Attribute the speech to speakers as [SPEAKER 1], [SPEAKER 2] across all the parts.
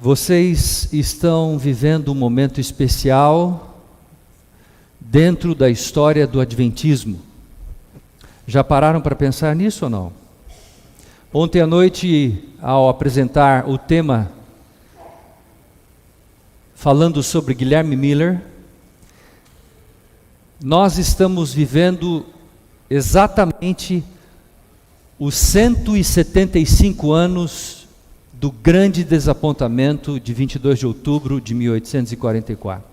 [SPEAKER 1] Vocês estão vivendo um momento especial dentro da história do Adventismo. Já pararam para pensar nisso ou não? Ontem à noite, ao apresentar o tema, falando sobre Guilherme Miller, nós estamos vivendo exatamente os 175 anos do grande desapontamento de 22 de outubro de 1844.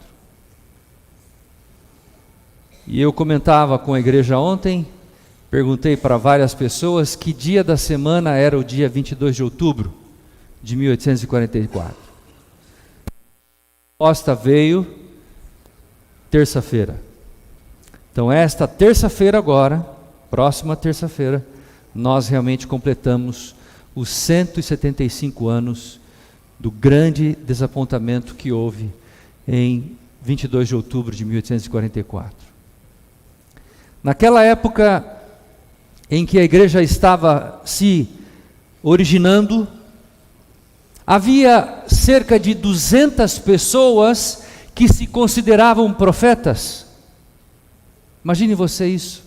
[SPEAKER 1] E eu comentava com a igreja ontem, perguntei para várias pessoas que dia da semana era o dia 22 de outubro de 1844. A resposta veio terça-feira. Então esta terça-feira agora, próxima terça-feira, nós realmente completamos os 175 anos do grande desapontamento que houve em 22 de outubro de 1844. Naquela época em que a igreja estava se originando, havia cerca de 200 pessoas que se consideravam profetas. Imagine você isso.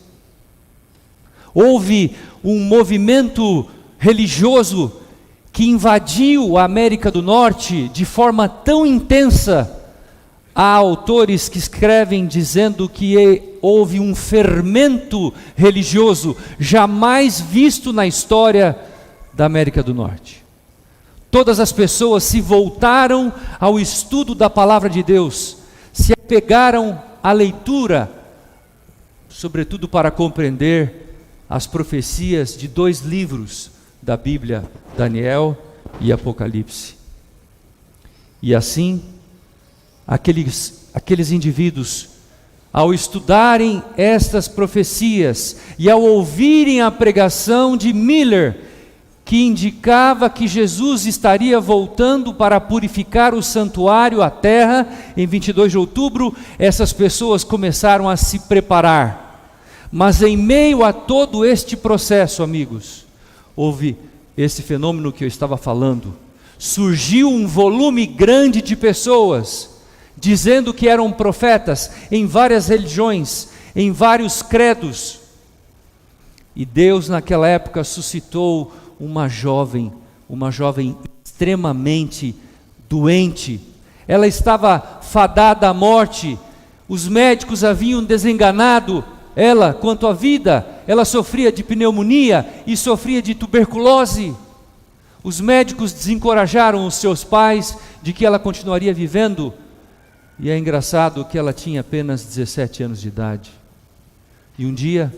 [SPEAKER 1] Houve um movimento religioso que invadiu a América do Norte de forma tão intensa. Há autores que escrevem dizendo que houve um fermento religioso jamais visto na história da América do Norte. Todas as pessoas se voltaram ao estudo da palavra de Deus, se apegaram à leitura, sobretudo para compreender as profecias de 2 livros da Bíblia, Daniel e Apocalipse. E assim, aqueles indivíduos, ao estudarem estas profecias e ao ouvirem a pregação de Miller, que indicava que Jesus estaria voltando para purificar o santuário, a terra, em 22 de outubro, essas pessoas começaram a se preparar. Mas em meio a todo este processo, amigos, houve esse fenômeno que eu estava falando. Surgiu um volume grande de pessoas dizendo que eram profetas em várias religiões, em vários credos. E Deus naquela época suscitou uma jovem extremamente doente. Ela estava fadada à morte. Os médicos haviam desenganado ela quanto à vida. Ela sofria de pneumonia e sofria de tuberculose. Os médicos desencorajaram os seus pais de que ela continuaria vivendo. E é engraçado que ela tinha apenas 17 anos de idade. E um dia,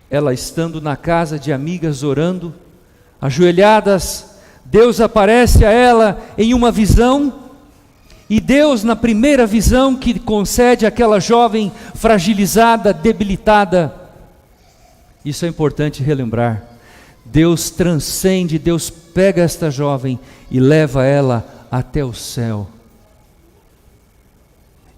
[SPEAKER 1] ela estando na casa de amigas orando, ajoelhadas, Deus aparece a ela em uma visão. E Deus, na primeira visão que concede àquela jovem fragilizada, debilitada, isso é importante relembrar, Deus transcende, Deus pega esta jovem e leva ela até o céu.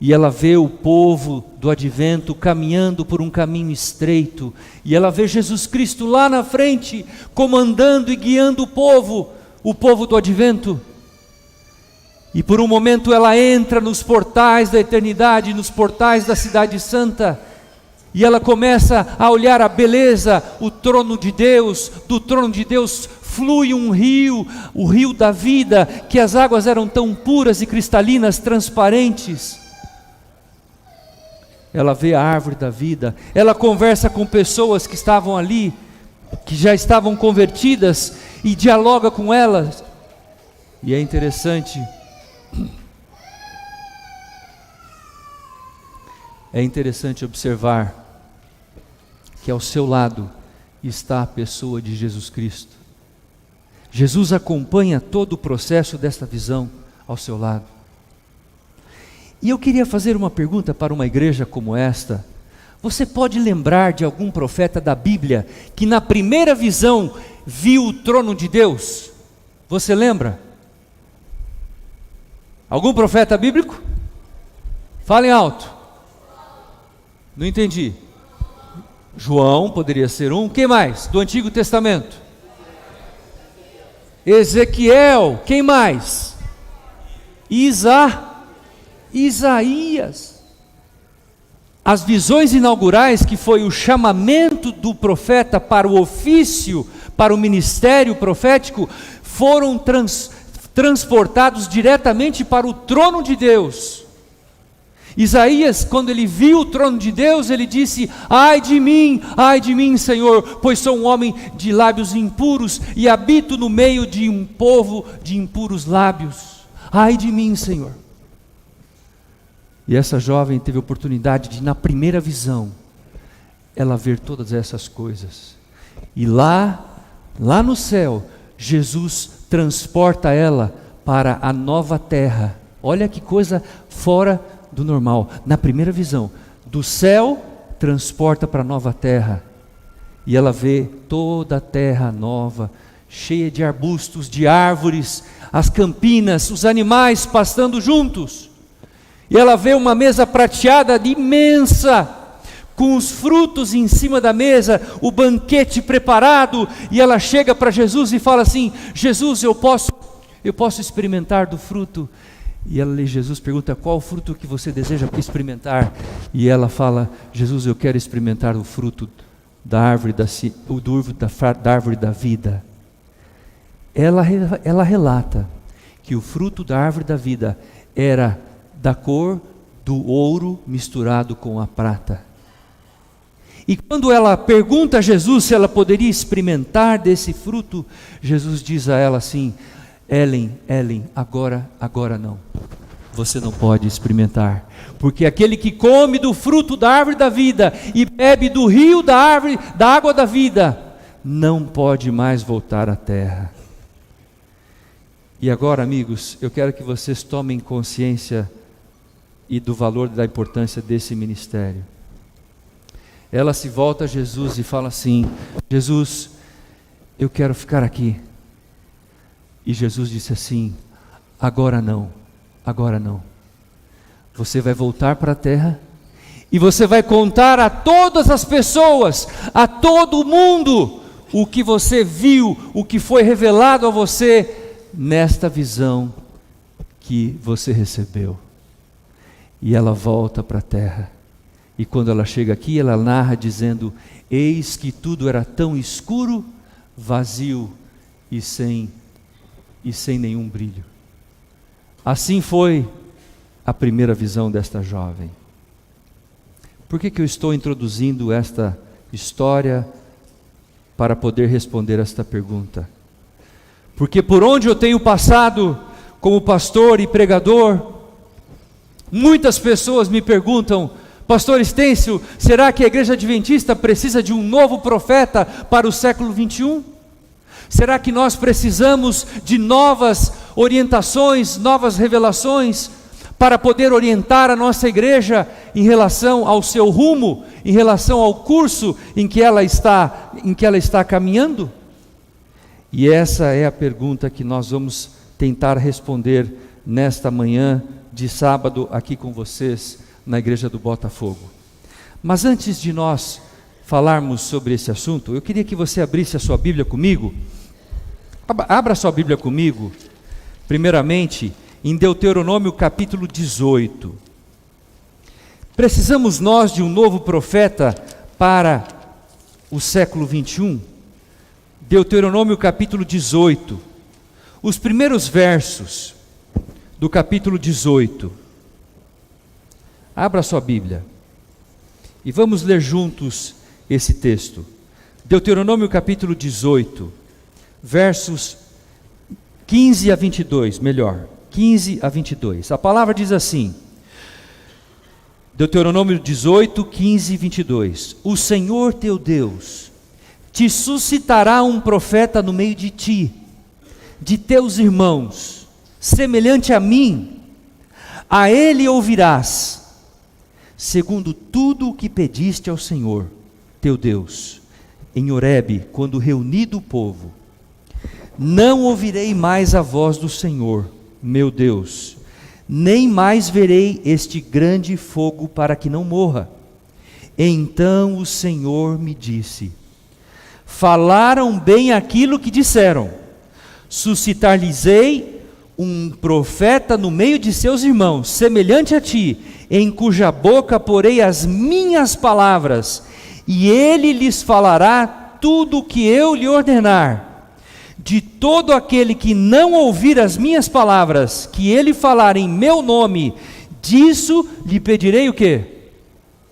[SPEAKER 1] E ela vê o povo do advento caminhando por um caminho estreito, e ela vê Jesus Cristo lá na frente, comandando e guiando o povo do advento. E por um momento ela entra nos portais da eternidade, nos portais da cidade santa, e ela começa a olhar a beleza, o trono de Deus. Do trono de Deus flui um rio, o rio da vida, que as águas eram tão puras e cristalinas, transparentes. Ela vê a árvore da vida, ela conversa com pessoas que estavam ali, que já estavam convertidas, e dialoga com elas. E é interessante observar que ao seu lado está a pessoa de Jesus Cristo. Jesus acompanha todo o processo desta visão ao seu lado. E eu queria fazer uma pergunta para uma igreja como esta. Você pode lembrar de algum profeta da Bíblia que na primeira visão viu o trono de Deus? Você lembra? Algum profeta bíblico? Falem alto. Não entendi. João poderia ser um. Quem mais? Do Antigo Testamento. Ezequiel. Quem mais? Isaías. As visões inaugurais, que foi o chamamento do profeta para o ofício, para o ministério profético, foram transportados diretamente para o trono de Deus. Isaías, quando ele viu o trono de Deus, ele disse: ai de mim, Senhor, pois sou um homem de lábios impuros e habito no meio de um povo de impuros lábios. Ai de mim, Senhor. E essa jovem teve a oportunidade de, na primeira visão, ela ver todas essas coisas. E lá no céu, Jesus transporta ela para a nova terra. Olha que coisa fora do normal. Na primeira visão, do céu transporta para a nova terra. E ela vê toda a terra nova, cheia de arbustos, de árvores, as campinas, os animais pastando juntos. E ela vê uma mesa prateada imensa, com os frutos em cima da mesa, o banquete preparado, e ela chega para Jesus e fala assim: Jesus, eu posso experimentar do fruto? E Jesus pergunta: qual fruto que você deseja experimentar? E ela fala: Jesus, eu quero experimentar o fruto da árvore da árvore da vida. Ela relata que o fruto da árvore da vida era da cor do ouro misturado com a prata. E quando ela pergunta a Jesus se ela poderia experimentar desse fruto, Jesus diz a ela assim: Ellen, agora não. Você não pode experimentar, porque aquele que come do fruto da árvore da vida e bebe do rio da água da vida, não pode mais voltar à terra. E agora, amigos, eu quero que vocês tomem consciência e do valor da importância desse ministério. Ela se volta a Jesus e fala assim: Jesus, eu quero ficar aqui. E Jesus disse assim: agora não. Você vai voltar para a terra e você vai contar a todas as pessoas, a todo mundo, o que você viu, o que foi revelado a você nesta visão que você recebeu. E ela volta para a terra. E quando ela chega aqui, ela narra dizendo: eis que tudo era tão escuro, vazio e sem nenhum brilho. Assim foi a primeira visão desta jovem. Por que eu estou introduzindo esta história para poder responder esta pergunta? Porque por onde eu tenho passado como pastor e pregador, muitas pessoas me perguntam: Pastor Estêncio, será que a igreja adventista precisa de um novo profeta para o século 21? Será que nós precisamos de novas orientações, novas revelações, para poder orientar a nossa igreja em relação ao seu rumo, em relação ao curso em que ela está caminhando? E essa é a pergunta que nós vamos tentar responder nesta manhã de sábado aqui com vocês na igreja do Botafogo. Mas antes de nós falarmos sobre esse assunto, eu queria que você abrisse a sua Bíblia comigo. Abra a sua Bíblia comigo, primeiramente, em Deuteronômio capítulo 18. Precisamos nós de um novo profeta para o século 21? Deuteronômio capítulo 18. Os primeiros versos do capítulo 18. Abra a sua Bíblia e vamos ler juntos esse texto. Deuteronômio capítulo 18, versos 15 a 22, melhor, 15 a 22. A palavra diz assim, Deuteronômio 18, 15 e 22. O Senhor teu Deus te suscitará um profeta no meio de ti, de teus irmãos, semelhante a mim. A ele ouvirás, segundo tudo o que pediste ao Senhor, teu Deus, em Horebe, quando reunido o povo. Não ouvirei mais a voz do Senhor, meu Deus, nem mais verei este grande fogo para que não morra. Então o Senhor me disse: falaram bem aquilo que disseram, suscitar-lhes-ei um profeta no meio de seus irmãos, semelhante a ti, em cuja boca porei as minhas palavras, e ele lhes falará tudo o que eu lhe ordenar. De todo aquele que não ouvir as minhas palavras, que ele falar em meu nome, disso lhe pedirei o quê?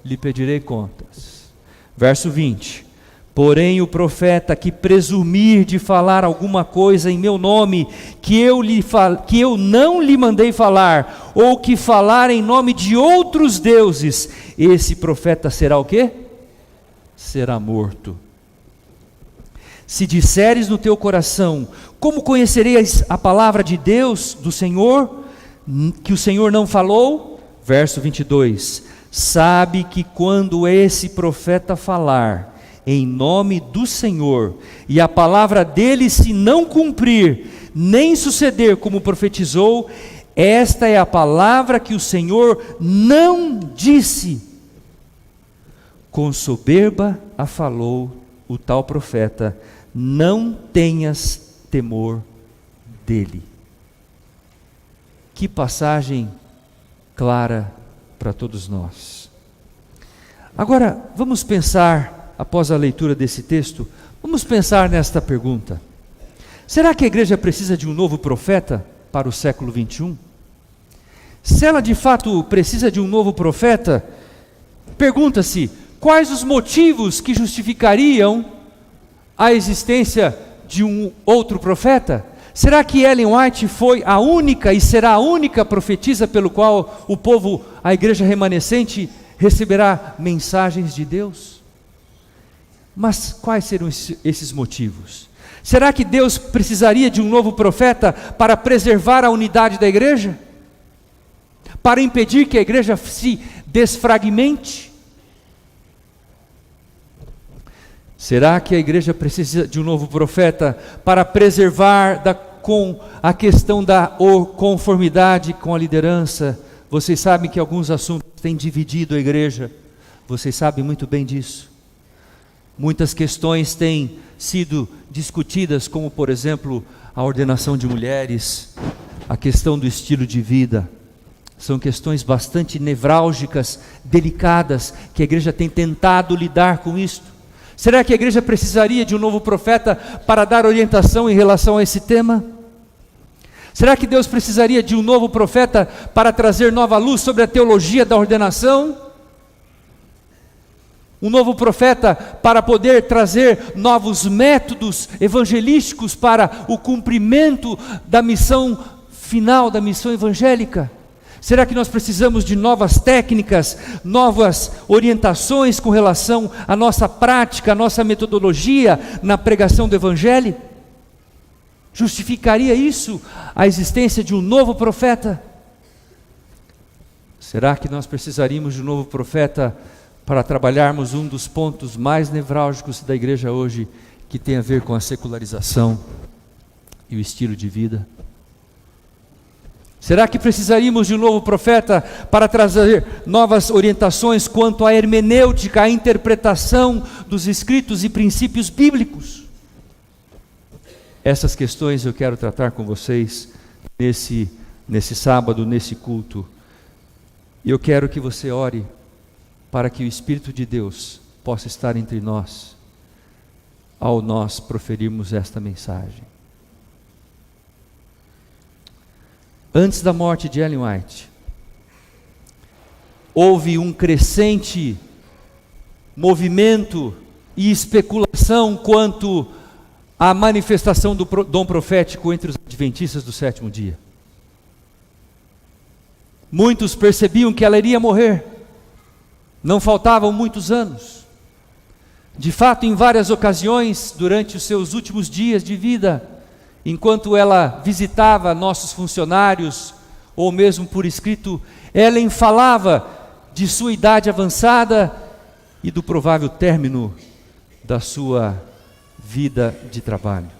[SPEAKER 1] Lhe pedirei contas. Verso 20. Porém o profeta que presumir de falar alguma coisa em meu nome, que eu não lhe mandei falar, ou que falar em nome de outros deuses, esse profeta será o quê? Será morto. Se disseres no teu coração, como conhecereis a palavra de Deus, do Senhor, que o Senhor não falou? Verso 22, sabe que quando esse profeta falar em nome do Senhor, e a palavra dele se não cumprir, nem suceder como profetizou, esta é a palavra que o Senhor não disse. Com soberba a falou o tal profeta, não tenhas temor dele. Que passagem clara para todos nós. Agora, vamos pensar, após a leitura desse texto, vamos pensar nesta pergunta: será que a igreja precisa de um novo profeta para o século 21? Se ela de fato precisa de um novo profeta, pergunta-se, quais os motivos que justificariam a existência de um outro profeta? Será que Ellen White foi a única e será a única profetisa pelo qual o povo, a igreja remanescente, receberá mensagens de Deus? Mas quais serão esses motivos? Será que Deus precisaria de um novo profeta para preservar a unidade da igreja? Para impedir que a igreja se desfragmente? Será que a igreja precisa de um novo profeta para preservar com a questão da conformidade com a liderança? Vocês sabem que alguns assuntos têm dividido a igreja, vocês sabem muito bem disso. Muitas questões têm sido discutidas, como por exemplo, a ordenação de mulheres, a questão do estilo de vida. São questões bastante nevrálgicas, delicadas, que a igreja tem tentado lidar com isto. Será que a igreja precisaria de um novo profeta para dar orientação em relação a esse tema? Será que Deus precisaria de um novo profeta para trazer nova luz sobre a teologia da ordenação? Um novo profeta para poder trazer novos métodos evangelísticos para o cumprimento da missão final, da missão evangélica? Será que nós precisamos de novas técnicas, novas orientações com relação à nossa prática, à nossa metodologia na pregação do Evangelho? Justificaria isso a existência de um novo profeta? Será que nós precisaríamos de um novo profeta para trabalharmos um dos pontos mais nevrálgicos da igreja hoje, que tem a ver com a secularização e o estilo de vida? Será que precisaríamos de um novo profeta para trazer novas orientações quanto à hermenêutica, à interpretação dos escritos e princípios bíblicos? Essas questões eu quero tratar com vocês nesse sábado, nesse culto. E eu quero que você ore para que o Espírito de Deus possa estar entre nós, ao nós proferirmos esta mensagem. Antes da morte de Ellen White, houve um crescente movimento e especulação quanto à manifestação do dom profético entre os adventistas do sétimo dia. Muitos percebiam que ela iria morrer, não faltavam muitos anos. De fato, em várias ocasiões, durante os seus últimos dias de vida, enquanto ela visitava nossos funcionários, ou mesmo por escrito, Ellen falava de sua idade avançada e do provável término da sua vida de trabalho.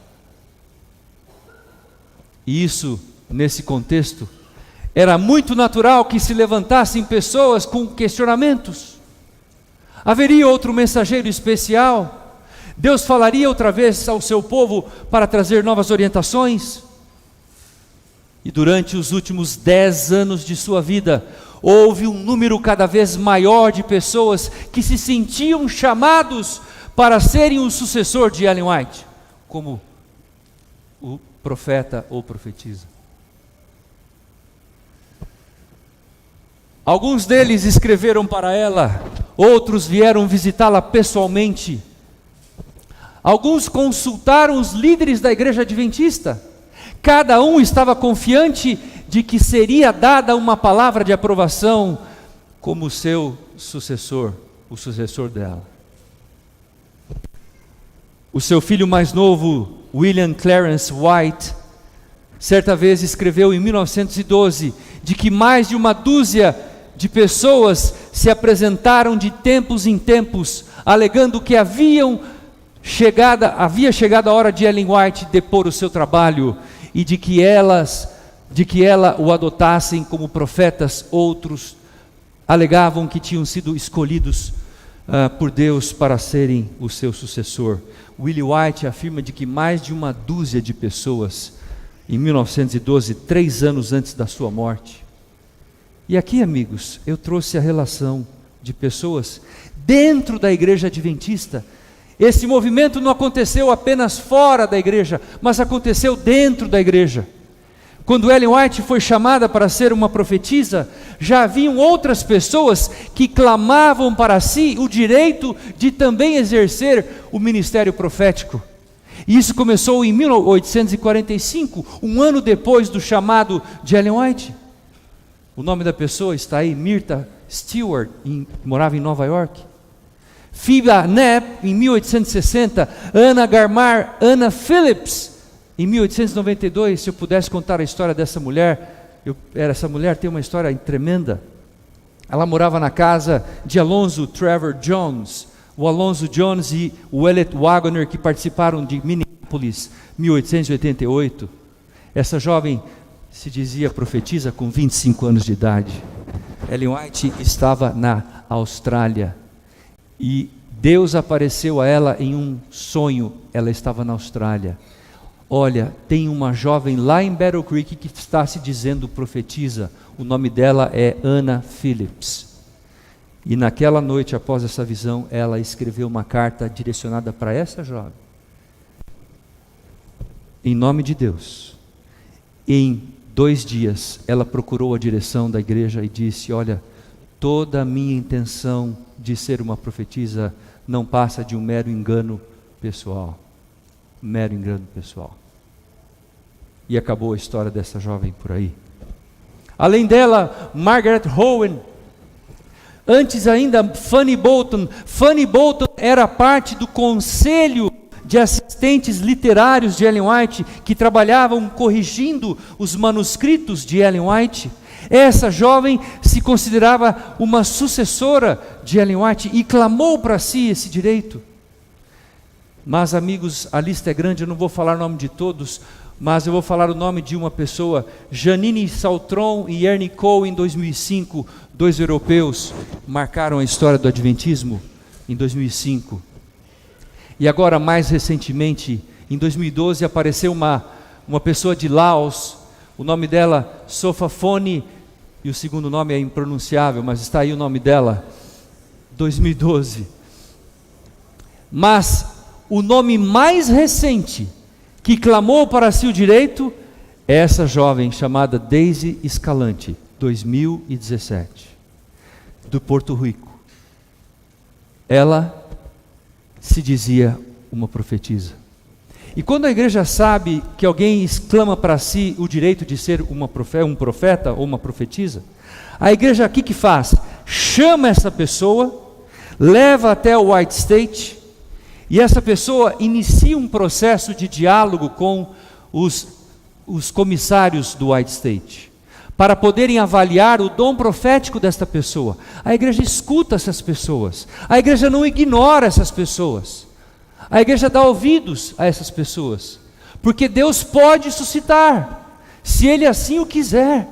[SPEAKER 1] E isso, nesse contexto, era muito natural que se levantassem pessoas com questionamentos. Haveria outro mensageiro especial? Deus falaria outra vez ao seu povo para trazer novas orientações? E durante os últimos 10 anos de sua vida, houve um número cada vez maior de pessoas que se sentiam chamados para serem o sucessor de Ellen White, como o profeta ou profetisa. Alguns deles escreveram para ela, outros vieram visitá-la pessoalmente. Alguns consultaram os líderes da igreja adventista. Cada um estava confiante de que seria dada uma palavra de aprovação como seu sucessor, o sucessor dela. O seu filho mais novo, William Clarence White, certa vez escreveu em 1912 de que mais de uma dúzia de pessoas se apresentaram de tempos em tempos, alegando que havia chegado a hora de Ellen White depor o seu trabalho e de que ela o adotassem como profetas. Outros alegavam que tinham sido escolhidos por Deus para serem o seu sucessor. Willie White afirma de que mais de uma dúzia de pessoas, em 1912, 3 anos antes da sua morte. E aqui, amigos, eu trouxe a relação de pessoas dentro da igreja adventista. Esse movimento não aconteceu apenas fora da igreja, mas aconteceu dentro da igreja. Quando Ellen White foi chamada para ser uma profetisa, já haviam outras pessoas que clamavam para si o direito de também exercer o ministério profético. E isso começou em 1845, um ano depois do chamado de Ellen White. O nome da pessoa está aí, Myrta Stewart, morava em Nova York. Phoebe Knapp, em 1860, Anna Garmar, Anna Phillips, em 1892. Se eu pudesse contar a história dessa mulher, essa mulher tem uma história tremenda. Ela morava na casa de Alonzo Trevor Jones, o Alonzo Jones e o Elliot Wagner, que participaram de Minneapolis, 1888. Essa jovem se dizia profetisa com 25 anos de idade. Ellen White estava na Austrália e Deus apareceu a ela em um sonho. Ela estava na Austrália. Olha, tem uma jovem lá em Battle Creek que está se dizendo profetisa. O nome dela é Anna Phillips. E naquela noite, após essa visão, ela escreveu uma carta direcionada para essa jovem. Em nome de Deus. Em 2 dias, ela procurou a direção da igreja e disse: olha, toda a minha intenção de ser uma profetisa não passa de um mero engano pessoal. Mero engano pessoal. E acabou a história dessa jovem por aí. Além dela, Margaret Owen. Antes ainda, Fanny Bolton. Fanny Bolton era parte do conselho de assistentes literários de Ellen White, que trabalhavam corrigindo os manuscritos de Ellen White. Essa jovem se considerava uma sucessora de Ellen White e clamou para si esse direito. Mas, amigos, a lista é grande, eu não vou falar o nome de todos, mas eu vou falar o nome de uma pessoa. Janine Saltron e Ernie Cole, em 2005, 2 europeus, marcaram a história do Adventismo em 2005. E agora, mais recentemente, em 2012, apareceu uma pessoa de Laos. O nome dela, Sofafone, e o segundo nome é impronunciável, mas está aí o nome dela, 2012. Mas o nome mais recente que clamou para si o direito é essa jovem chamada Daisy Escalante, 2017, do Porto Rico. Ela se dizia uma profetisa. E quando a igreja sabe que alguém exclama para si o direito de ser um profeta ou uma profetisa, a igreja aqui que faz? Chama essa pessoa, leva até o White State, e essa pessoa inicia um processo de diálogo com os comissários do White State, para poderem avaliar o dom profético desta pessoa. A igreja escuta essas pessoas, a igreja não ignora essas pessoas, a igreja dá ouvidos a essas pessoas, porque Deus pode suscitar, se Ele assim o quiser,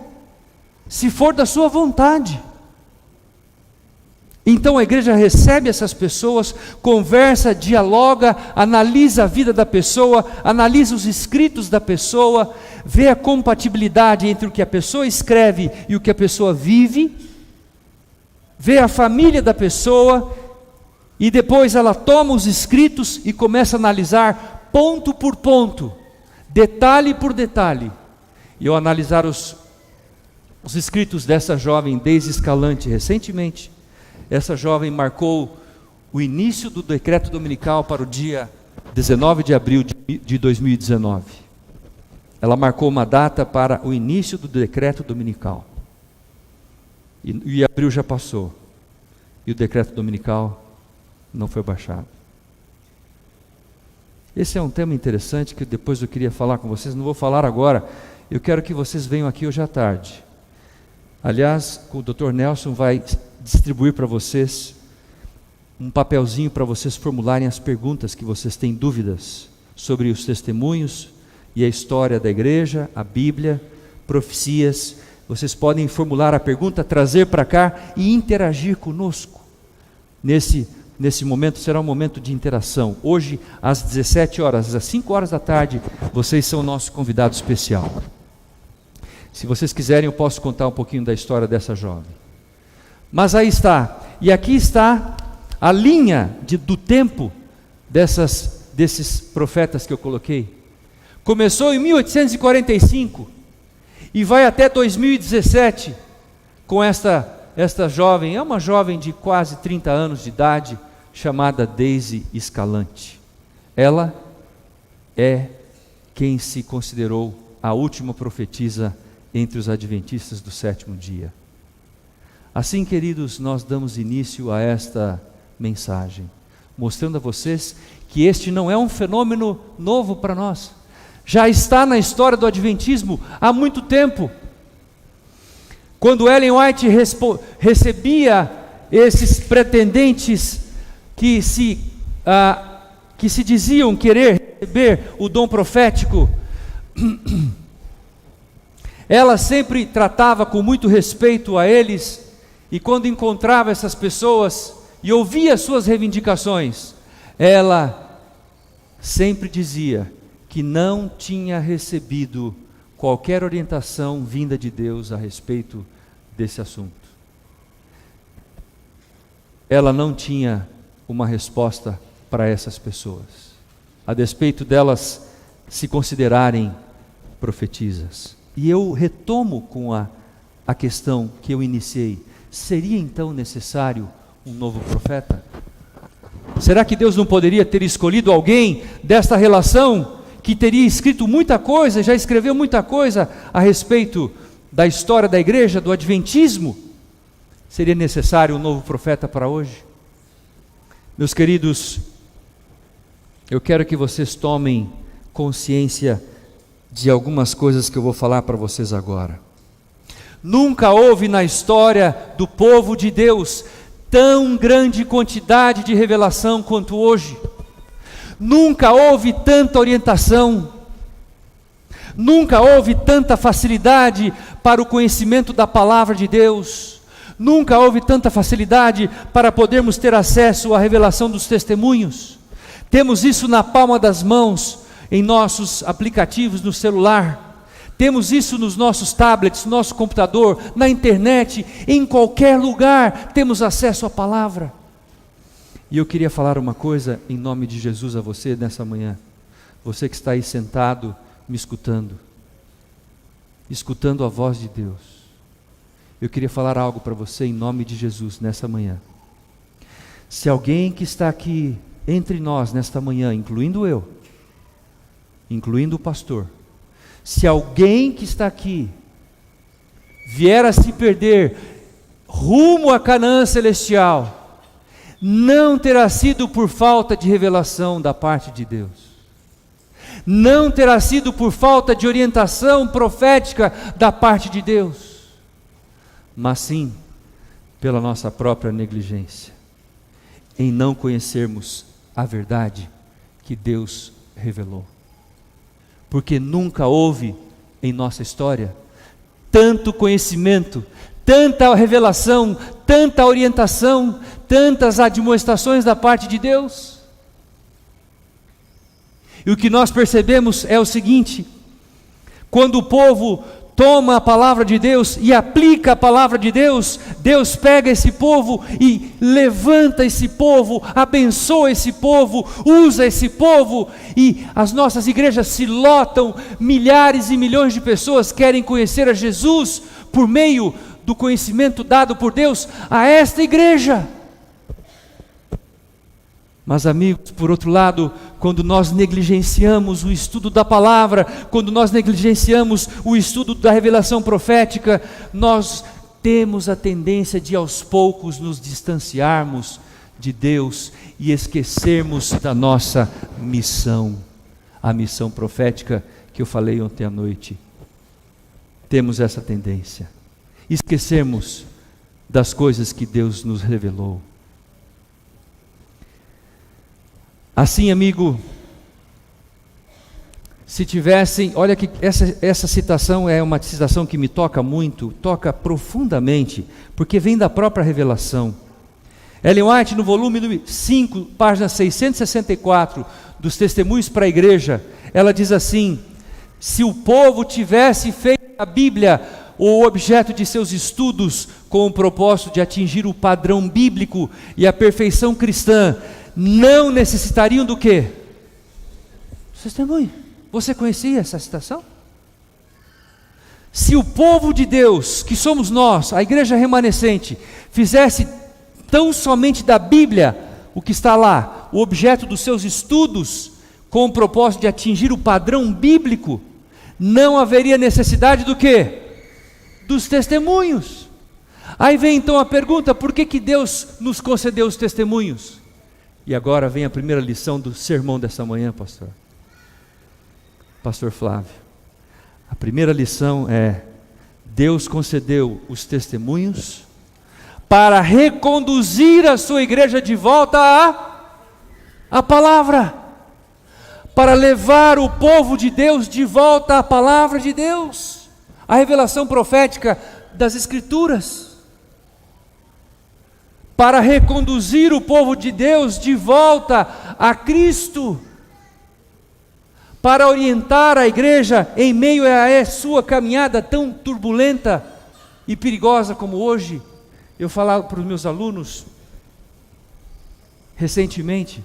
[SPEAKER 1] se for da sua vontade. Então a igreja recebe essas pessoas, conversa, dialoga, analisa a vida da pessoa, analisa os escritos da pessoa, vê a compatibilidade entre o que a pessoa escreve e o que a pessoa vive, vê a família da pessoa, e depois ela toma os escritos e começa a analisar ponto por ponto, detalhe por detalhe. E eu analisar os escritos dessa jovem Deise Escalante recentemente, essa jovem marcou o início do decreto dominical para o dia 19 de abril de 2019. Ela marcou uma data para o início do decreto dominical. E abril já passou. E o decreto dominical não foi baixado. Esse é um tema interessante que depois eu queria falar com vocês. Não vou falar agora. Eu quero que vocês venham aqui hoje à tarde. Aliás, o Dr. Nelson vai distribuir para vocês um papelzinho para vocês formularem as perguntas que vocês têm dúvidas sobre os testemunhos e a história da igreja, a Bíblia, profecias. Vocês podem formular a pergunta, trazer para cá e interagir conosco. Nesse momento será um momento de interação. Hoje, às 17 horas, às 5 horas da tarde, vocês são o nosso convidado especial. Se vocês quiserem, eu posso contar um pouquinho da história dessa jovem. Mas aí está, e aqui está a linha do tempo desses profetas que eu coloquei. Começou em 1845 e vai até 2017 com esta jovem, é uma jovem de quase 30 anos de idade, chamada Deise Escalante. Ela é quem se considerou a última profetisa entre os adventistas do sétimo dia. Assim, queridos, nós damos início a esta mensagem, mostrando a vocês que este não é um fenômeno novo para nós, já está na história do adventismo há muito tempo. Quando Ellen White recebia esses pretendentes que se diziam querer receber o dom profético, ela sempre tratava com muito respeito a eles. E quando encontrava essas pessoas e ouvia suas reivindicações, ela sempre dizia que não tinha recebido qualquer orientação vinda de Deus a respeito desse assunto. Ela não tinha uma resposta para essas pessoas, a despeito delas se considerarem profetisas. E eu retomo com a questão que eu iniciei. Seria então necessário um novo profeta? Será que Deus não poderia ter escolhido alguém desta relação, que teria escrito muita coisa, já escreveu muita coisa a respeito da história da igreja, do adventismo? Seria necessário um novo profeta para hoje? Meus queridos, eu quero que vocês tomem consciência de algumas coisas que eu vou falar para vocês agora. Nunca houve na história do povo de Deus tão grande quantidade de revelação quanto hoje. Nunca houve tanta orientação. Nunca houve tanta facilidade para o conhecimento da palavra de Deus. Nunca houve tanta facilidade para podermos ter acesso à revelação dos testemunhos. Temos isso na palma das mãos, em nossos aplicativos no celular. Temos isso nos nossos tablets, no nosso computador, na internet, em qualquer lugar temos acesso à palavra. E eu queria falar uma coisa em nome de Jesus a você nessa manhã. Você que está aí sentado, me escutando a voz de Deus. Eu queria falar algo para você em nome de Jesus nessa manhã. Se alguém que está aqui entre nós nesta manhã, incluindo eu, incluindo o pastor, se alguém que está aqui vier a se perder rumo a Canaã celestial, não terá sido por falta de revelação da parte de Deus, não terá sido por falta de orientação profética da parte de Deus, mas sim pela nossa própria negligência, em não conhecermos a verdade que Deus revelou. Porque nunca houve em nossa história tanto conhecimento, tanta revelação, tanta orientação, tantas admoestações da parte de Deus. E o que nós percebemos é o seguinte: quando o povo toma a palavra de Deus e aplica a palavra de Deus, Deus pega esse povo e levanta esse povo, abençoa esse povo, usa esse povo, e as nossas igrejas se lotam, milhares e milhões de pessoas querem conhecer a Jesus por meio do conhecimento dado por Deus a esta igreja. Mas, amigos, por outro lado, quando nós negligenciamos o estudo da palavra, quando nós negligenciamos o estudo da revelação profética, nós temos a tendência de aos poucos nos distanciarmos de Deus e esquecermos da nossa missão, a missão profética que eu falei ontem à noite. Temos essa tendência, esquecermos das coisas que Deus nos revelou. Assim, amigo, se tivessem, olha que essa citação é uma citação que me toca muito, toca profundamente, porque vem da própria revelação. Ellen White, no volume 5, página 664, dos Testemunhos para a Igreja, ela diz assim: se o povo tivesse feito a Bíblia o objeto de seus estudos com o propósito de atingir o padrão bíblico e a perfeição cristã, não necessitariam do quê? Testemunho. Você conhecia essa citação? Se o povo de Deus, que somos nós, a igreja remanescente, fizesse tão somente da Bíblia o que está lá, o objeto dos seus estudos, com o propósito de atingir o padrão bíblico, não haveria necessidade do quê? Dos testemunhos. Aí vem então a pergunta: por que Deus nos concedeu os testemunhos? E agora vem a primeira lição do sermão dessa manhã, Pastor Flávio. A primeira lição é: Deus concedeu os testemunhos para reconduzir a sua igreja de volta à palavra, para levar o povo de Deus de volta à palavra de Deus, a revelação profética das Escrituras, para reconduzir o povo de Deus de volta a Cristo, para orientar a igreja em meio a sua caminhada tão turbulenta e perigosa como hoje. Eu falava para os meus alunos recentemente,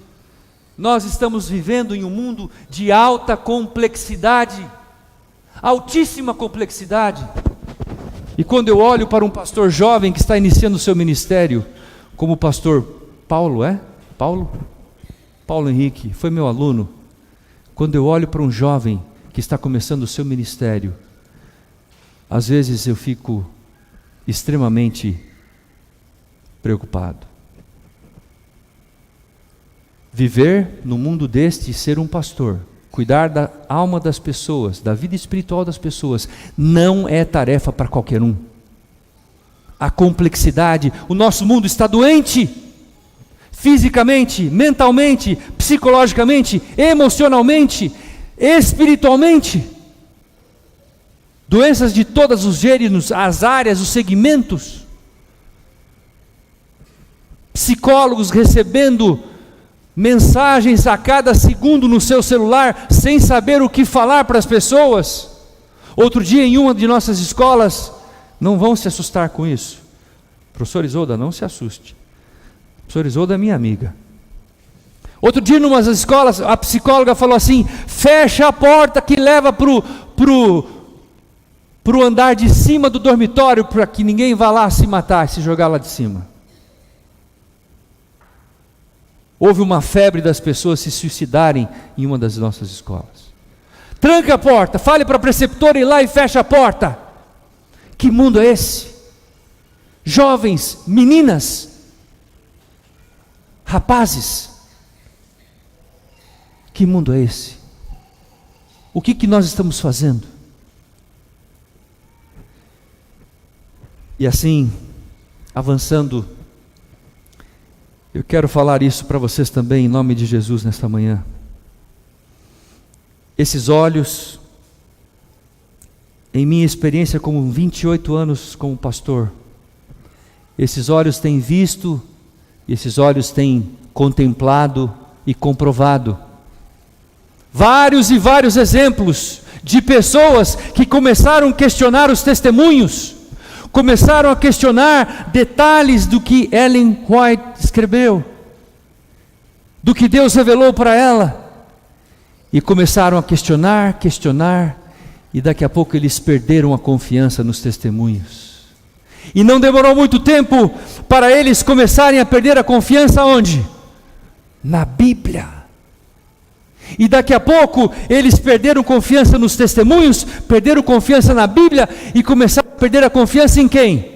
[SPEAKER 1] nós estamos vivendo em um mundo de alta complexidade, altíssima complexidade. E quando eu olho para um pastor jovem que está iniciando o seu ministério, como o pastor Paulo Henrique, foi meu aluno. Quando eu olho para um jovem que está começando o seu ministério, às vezes eu fico extremamente preocupado. Viver no mundo deste e ser um pastor, cuidar da alma das pessoas, da vida espiritual das pessoas, não é tarefa para qualquer um. A complexidade, o nosso mundo está doente, fisicamente, mentalmente, psicologicamente, emocionalmente, espiritualmente. Doenças de todos os gêneros, as áreas, os segmentos. Psicólogos recebendo mensagens a cada segundo no seu celular, sem saber o que falar para as pessoas. Outro dia, em uma de nossas escolas, não vão se assustar com isso. Professor Isolda, não se assuste. Professor Isolda é minha amiga. Outro dia, em uma das escolas, a psicóloga falou assim: fecha a porta que leva pro andar de cima do dormitório, para que ninguém vá lá se matar, se jogar lá de cima. Houve uma febre das pessoas se suicidarem em uma das nossas escolas. Tranca a porta, fale para a preceptora ir lá e fecha a porta. Que mundo é esse? Jovens, meninas, rapazes, que mundo é esse? O que nós estamos fazendo? E assim, avançando, eu quero falar isso para vocês também, em nome de Jesus, nesta manhã. Esses olhos, em minha experiência como 28 anos como pastor, esses olhos têm visto E esses olhos têm contemplado e comprovado vários e vários exemplos de pessoas que começaram a questionar os testemunhos, começaram a questionar detalhes do que Ellen White escreveu, do que Deus revelou para ela, e começaram a questionar, e daqui a pouco eles perderam a confiança nos testemunhos. E não demorou muito tempo para eles começarem a perder a confiança onde? Na Bíblia. E daqui a pouco eles perderam confiança nos testemunhos, perderam confiança na Bíblia e começaram a perder a confiança em quem?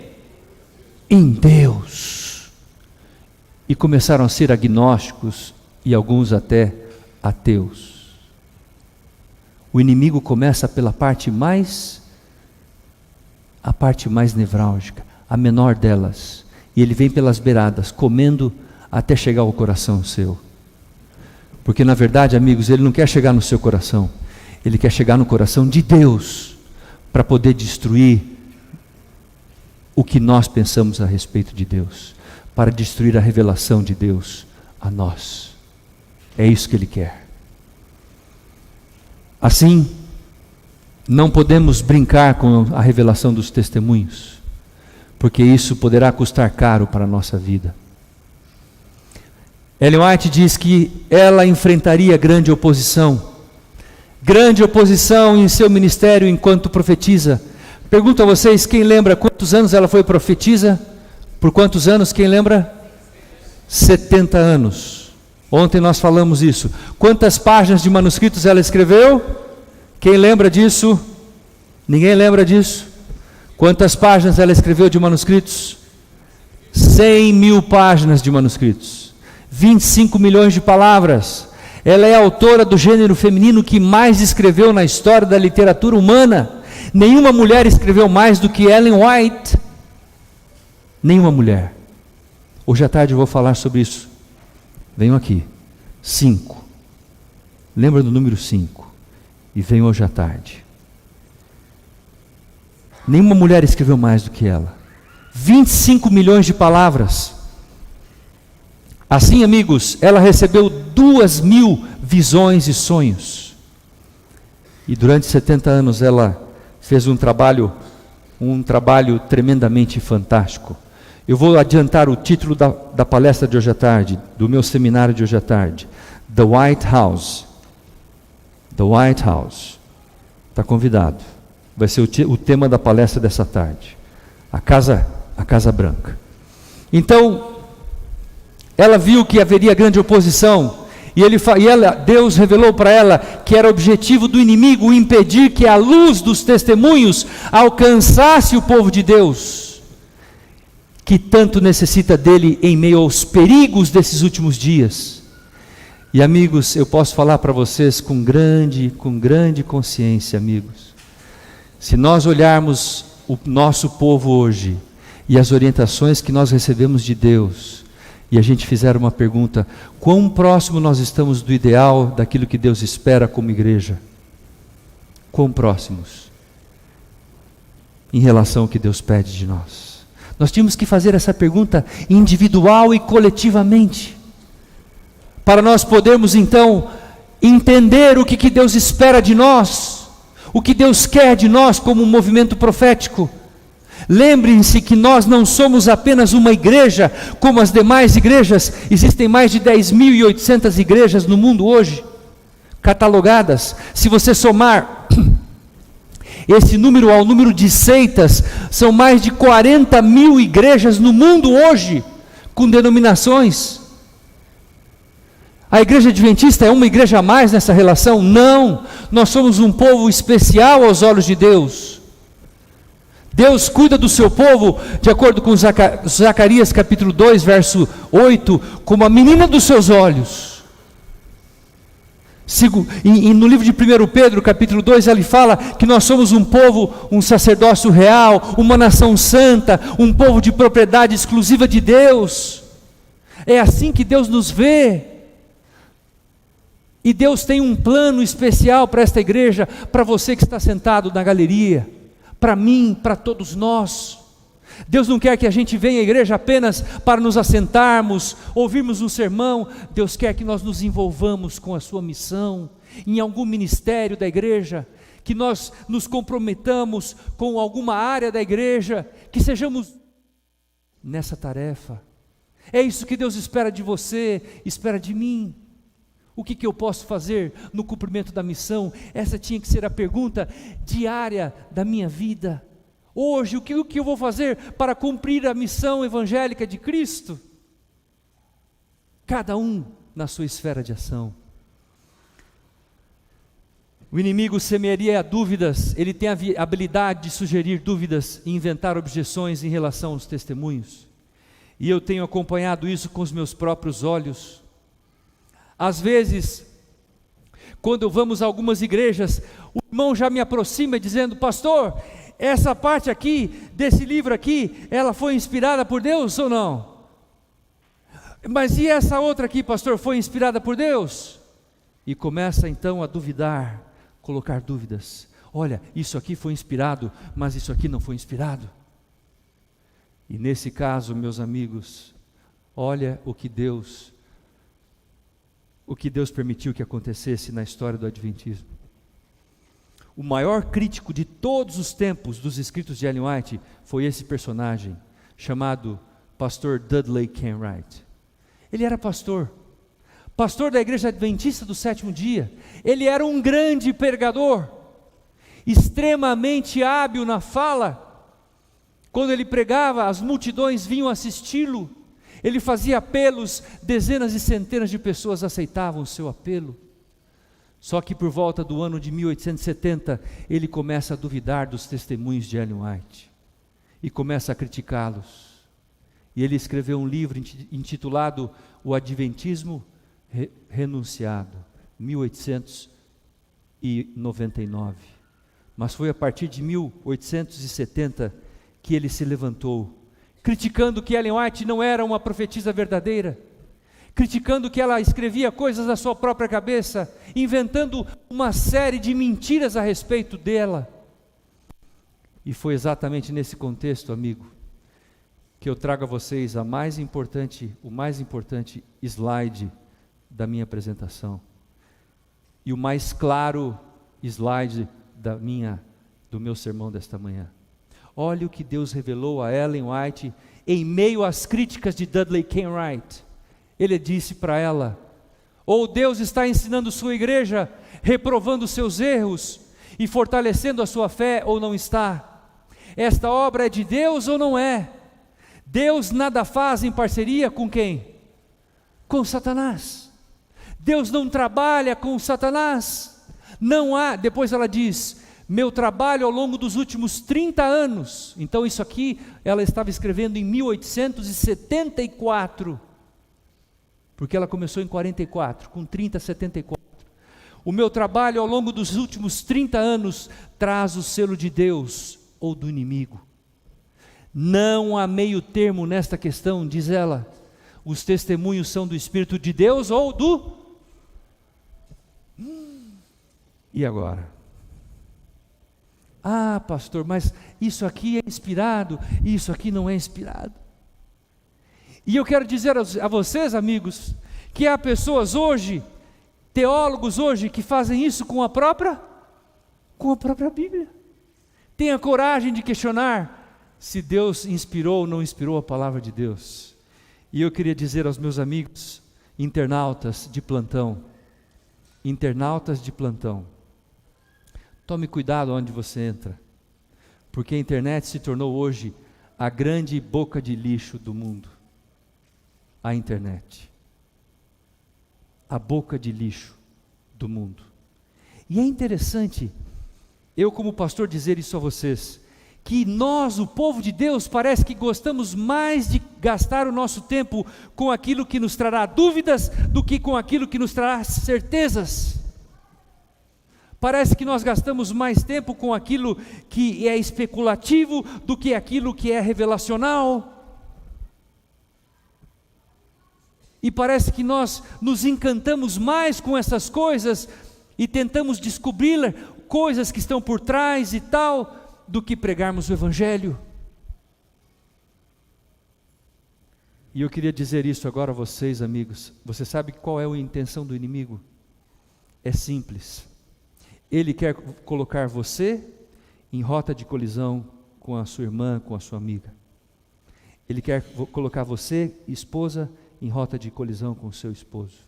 [SPEAKER 1] Em Deus. E começaram a ser agnósticos e alguns até ateus. O inimigo começa pela parte mais nevrálgica, a menor delas, e ele vem pelas beiradas, comendo até chegar ao coração seu. Porque na verdade, amigos, ele não quer chegar no seu coração, ele quer chegar no coração de Deus, para poder destruir o que nós pensamos a respeito de Deus, para destruir a revelação de Deus a nós. É isso que ele quer. Assim, não podemos brincar com a revelação dos testemunhos, porque isso poderá custar caro para a nossa vida. Ellen White diz que ela enfrentaria grande oposição em seu ministério enquanto profetiza. Pergunto a vocês, quem lembra quantos anos ela foi profetisa? Por quantos anos, quem lembra? 70 anos. Ontem nós falamos isso. Quantas páginas de manuscritos ela escreveu? Quem lembra disso? Ninguém lembra disso? Quantas páginas ela escreveu de manuscritos? 100.000 páginas de manuscritos. 25 milhões de palavras. Ela é a autora do gênero feminino que mais escreveu na história da literatura humana. Nenhuma mulher escreveu mais do que Ellen White. Nenhuma mulher. Hoje à tarde eu vou falar sobre isso. Venham aqui. 5. Lembra do número 5. E venham hoje à tarde. Nenhuma mulher escreveu mais do que ela. 25 milhões de palavras. Assim, amigos, ela recebeu 2.000 visões e sonhos. E durante 70 anos ela fez um trabalho tremendamente fantástico. Eu vou adiantar o título da palestra de hoje à tarde, do meu seminário de hoje à tarde. The White House. The White House. Está convidado. Vai ser o tema da palestra dessa tarde. A Casa Branca. Então, ela viu que haveria grande oposição. Deus revelou para ela que era objetivo do inimigo impedir que a luz dos testemunhos alcançasse o povo de Deus, que tanto necessita dele em meio aos perigos desses últimos dias. E amigos, eu posso falar para vocês com grande consciência, amigos, se nós olharmos o nosso povo hoje e as orientações que nós recebemos de Deus, e a gente fizer uma pergunta: quão próximo nós estamos do ideal, daquilo que Deus espera como igreja? Quão próximos em relação ao que Deus pede de nós? Nós tínhamos que fazer essa pergunta individual e coletivamente, para nós podermos então entender o que Deus espera de nós, o que Deus quer de nós como um movimento profético. Lembrem-se que nós não somos apenas uma igreja como as demais igrejas. Existem mais de 10.800 igrejas no mundo hoje, catalogadas. Se você somar esse número ao número de seitas, são mais de 40.000 igrejas no mundo hoje, com denominações. A igreja adventista é uma igreja a mais nessa relação? Não, nós somos um povo especial aos olhos de Deus. Deus cuida do seu povo, de acordo com Zacarias capítulo 2, verso 8, como a menina dos seus olhos. No livro de 1 Pedro capítulo 2, ele fala que nós somos um povo, um sacerdócio real, uma nação santa, um povo de propriedade exclusiva de Deus. É assim que Deus nos vê. E Deus tem um plano especial para esta igreja, para você que está sentado na galeria, para mim, para todos nós. Deus não quer que a gente venha à igreja apenas para nos assentarmos, ouvirmos um sermão. Deus quer que nós nos envolvamos com a sua missão, em algum ministério da igreja, que nós nos comprometamos com alguma área da igreja, que sejamos nessa tarefa. É isso que Deus espera de você, espera de mim. O que eu posso fazer no cumprimento da missão? Essa tinha que ser a pergunta diária da minha vida. Hoje, o que eu vou fazer para cumprir a missão evangélica de Cristo? Cada um na sua esfera de ação. O inimigo semearia dúvidas, ele tem a habilidade de sugerir dúvidas e inventar objeções em relação aos testemunhos. E eu tenho acompanhado isso com os meus próprios olhos. Às vezes, quando vamos a algumas igrejas, o irmão já me aproxima dizendo: pastor, essa parte aqui, desse livro aqui, ela foi inspirada por Deus ou não? Mas e essa outra aqui, pastor, foi inspirada por Deus? E começa então a duvidar, colocar dúvidas. Olha, isso aqui foi inspirado, mas isso aqui não foi inspirado. E nesse caso, meus amigos, olha o que Deus permitiu que acontecesse na história do Adventismo. O maior crítico de todos os tempos dos escritos de Ellen White foi esse personagem, chamado pastor Dudley Kenwright. Ele era pastor da igreja adventista do sétimo dia. Ele era um grande pregador, extremamente hábil na fala. Quando ele pregava, as multidões vinham assisti-lo. Ele fazia apelos, dezenas e centenas de pessoas aceitavam o seu apelo. Só que por volta do ano de 1870, ele começa a duvidar dos testemunhos de Ellen White e começa a criticá-los. E ele escreveu um livro intitulado O Adventismo Renunciado, 1899. Mas foi a partir de 1870 que ele se levantou, criticando que Ellen White não era uma profetisa verdadeira, criticando que ela escrevia coisas da sua própria cabeça, inventando uma série de mentiras a respeito dela. E foi exatamente nesse contexto, amigo, que eu trago a vocês o mais importante slide da minha apresentação, e o mais claro slide do meu sermão desta manhã. Olha o que Deus revelou a Ellen White em meio às críticas de Dudley Kenwright. Ele disse para ela: ou Deus está ensinando sua igreja, reprovando seus erros e fortalecendo a sua fé, ou não está. Esta obra é de Deus ou não é? Deus nada faz em parceria com quem? Com Satanás. Deus não trabalha com Satanás. Não há, depois ela diz, meu trabalho ao longo dos últimos 30 anos, então isso aqui ela estava escrevendo em 1874, porque ela começou em 44, com 30, 74. O meu trabalho ao longo dos últimos 30 anos traz o selo de Deus ou do inimigo. Não há meio termo nesta questão, diz ela. Os testemunhos são do Espírito de Deus ou do... E agora? Ah, pastor, mas isso aqui é inspirado, isso aqui não é inspirado. E eu quero dizer a vocês, amigos, que há pessoas hoje, teólogos hoje, que fazem isso com a própria Bíblia. Tenha coragem de questionar se Deus inspirou ou não inspirou a palavra de Deus. E eu queria dizer aos meus amigos, internautas de plantão, tome cuidado onde você entra, porque a internet se tornou hoje a grande boca de lixo do mundo. A internet, a boca de lixo do mundo. E é interessante, eu como pastor dizer isso a vocês, que nós, o povo de Deus, parece que gostamos mais de gastar o nosso tempo com aquilo que nos trará dúvidas, do que com aquilo que nos trará certezas. Parece que nós gastamos mais tempo com aquilo que é especulativo, do que aquilo que é revelacional. E parece que nós nos encantamos mais com essas coisas, e tentamos descobrir coisas que estão por trás e tal, do que pregarmos o Evangelho. E eu queria dizer isso agora a vocês, amigos. Você sabe qual é a intenção do inimigo? É simples. Ele quer colocar você em rota de colisão com a sua irmã, com a sua amiga. Ele quer colocar você, esposa, em rota de colisão com o seu esposo.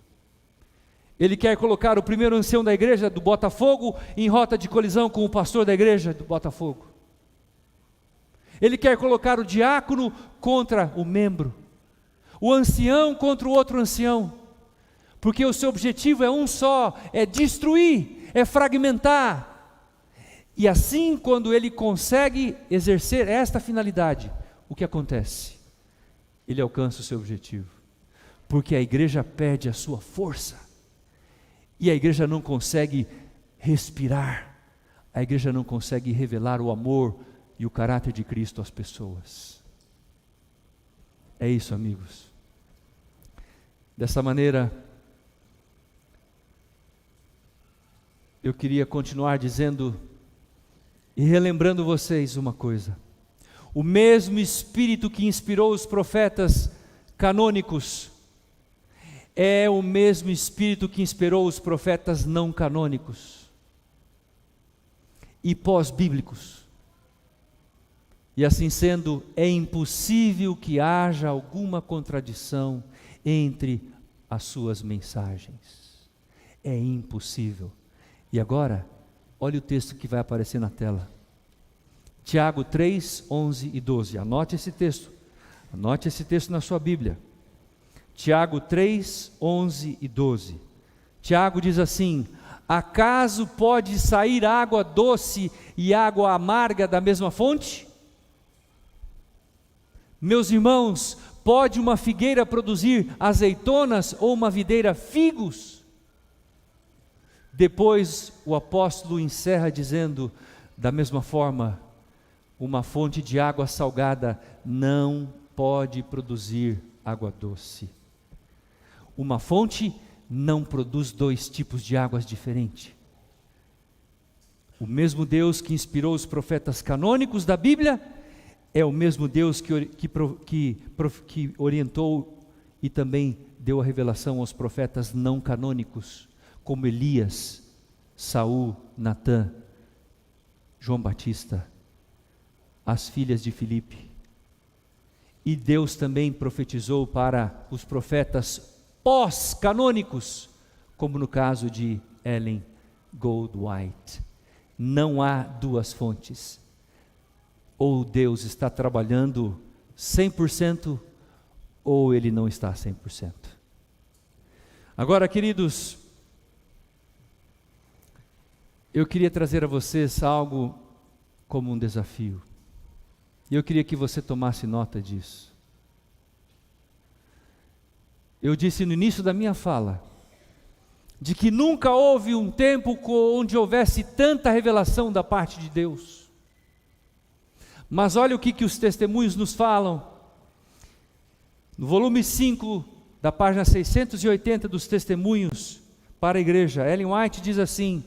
[SPEAKER 1] Ele quer colocar o primeiro ancião da igreja do Botafogo em rota de colisão com o pastor da igreja do Botafogo. Ele quer colocar o diácono contra o membro, o ancião contra o outro ancião, porque o seu objetivo é um só, é destruir, é fragmentar. E assim, quando ele consegue exercer esta finalidade, o que acontece? Ele alcança o seu objetivo, porque a igreja perde a sua força, e a igreja não consegue respirar, a igreja não consegue revelar o amor e o caráter de Cristo às pessoas. É isso, amigos. Dessa maneira, eu queria continuar dizendo e relembrando vocês uma coisa. O mesmo Espírito que inspirou os profetas canônicos é o mesmo Espírito que inspirou os profetas não canônicos e pós-bíblicos. E assim sendo, é impossível que haja alguma contradição entre as suas mensagens. É impossível. E agora, olha o texto que vai aparecer na tela. Tiago 3, 11 e 12. Anote esse texto. Anote esse texto na sua Bíblia. Tiago 3, 11 e 12. Tiago diz assim: acaso pode sair água doce e água amarga da mesma fonte? Meus irmãos, pode uma figueira produzir azeitonas ou uma videira figos? Depois o apóstolo encerra dizendo, da mesma forma, uma fonte de água salgada não pode produzir água doce. Uma fonte não produz dois tipos de águas diferentes. O mesmo Deus que inspirou os profetas canônicos da Bíblia é o mesmo Deus que orientou e também deu a revelação aos profetas não canônicos, como Elias, Saul, Natã, João Batista, as filhas de Filipe. E Deus também profetizou para os profetas pós-canônicos, como no caso de Ellen Goldwhite. Não há duas fontes. Ou Deus está trabalhando 100%, ou Ele não está 100%. Agora, queridos, eu queria trazer a vocês algo como um desafio. E eu queria que você tomasse nota disso. Eu disse no início da minha fala, de que nunca houve um tempo onde houvesse tanta revelação da parte de Deus. Mas olha o que os testemunhos nos falam. No volume 5, da página 680 dos testemunhos para a igreja, Ellen White diz assim: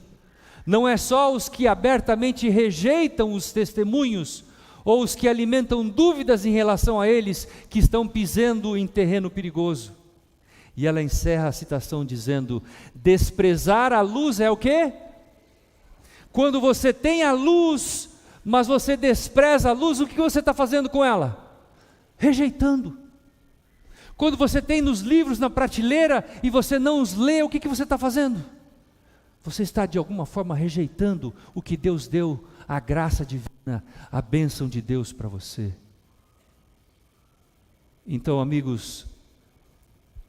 [SPEAKER 1] não é só os que abertamente rejeitam os testemunhos, ou os que alimentam dúvidas em relação a eles, que estão pisando em terreno perigoso. E ela encerra a citação dizendo: desprezar a luz é o quê? Quando você tem a luz, mas você despreza a luz, o que você está fazendo com ela? Rejeitando. Quando você tem nos livros na prateleira e você não os lê, o que você está fazendo? Você está de alguma forma rejeitando o que Deus deu, a graça divina, a bênção de Deus para você. Então, amigos,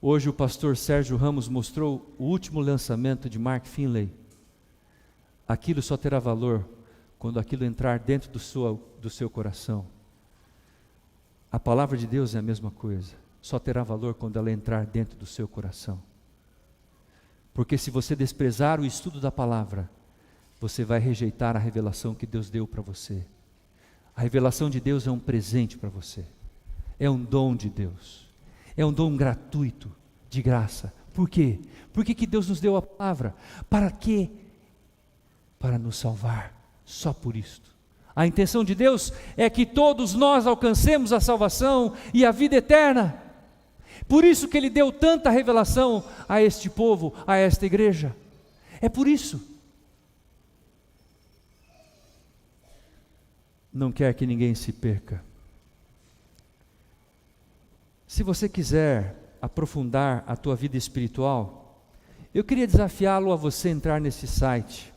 [SPEAKER 1] hoje o pastor Sérgio Ramos mostrou o último lançamento de Mark Finley. Aquilo só terá valor quando aquilo entrar dentro do seu coração. A palavra de Deus é a mesma coisa, só terá valor quando ela entrar dentro do seu coração. Porque se você desprezar o estudo da palavra, você vai rejeitar a revelação que Deus deu para você. A revelação de Deus é um presente para você, é um dom de Deus, é um dom gratuito, de graça. Por quê? Por que Deus nos deu a palavra? Para quê? Para nos salvar. Só por isto. A intenção de Deus é que todos nós alcancemos a salvação e a vida eterna. Por isso que Ele deu tanta revelação a este povo, a esta igreja. É por isso. Não quer que ninguém se perca. Se você quiser aprofundar a tua vida espiritual, eu queria desafiá-lo a você entrar nesse site,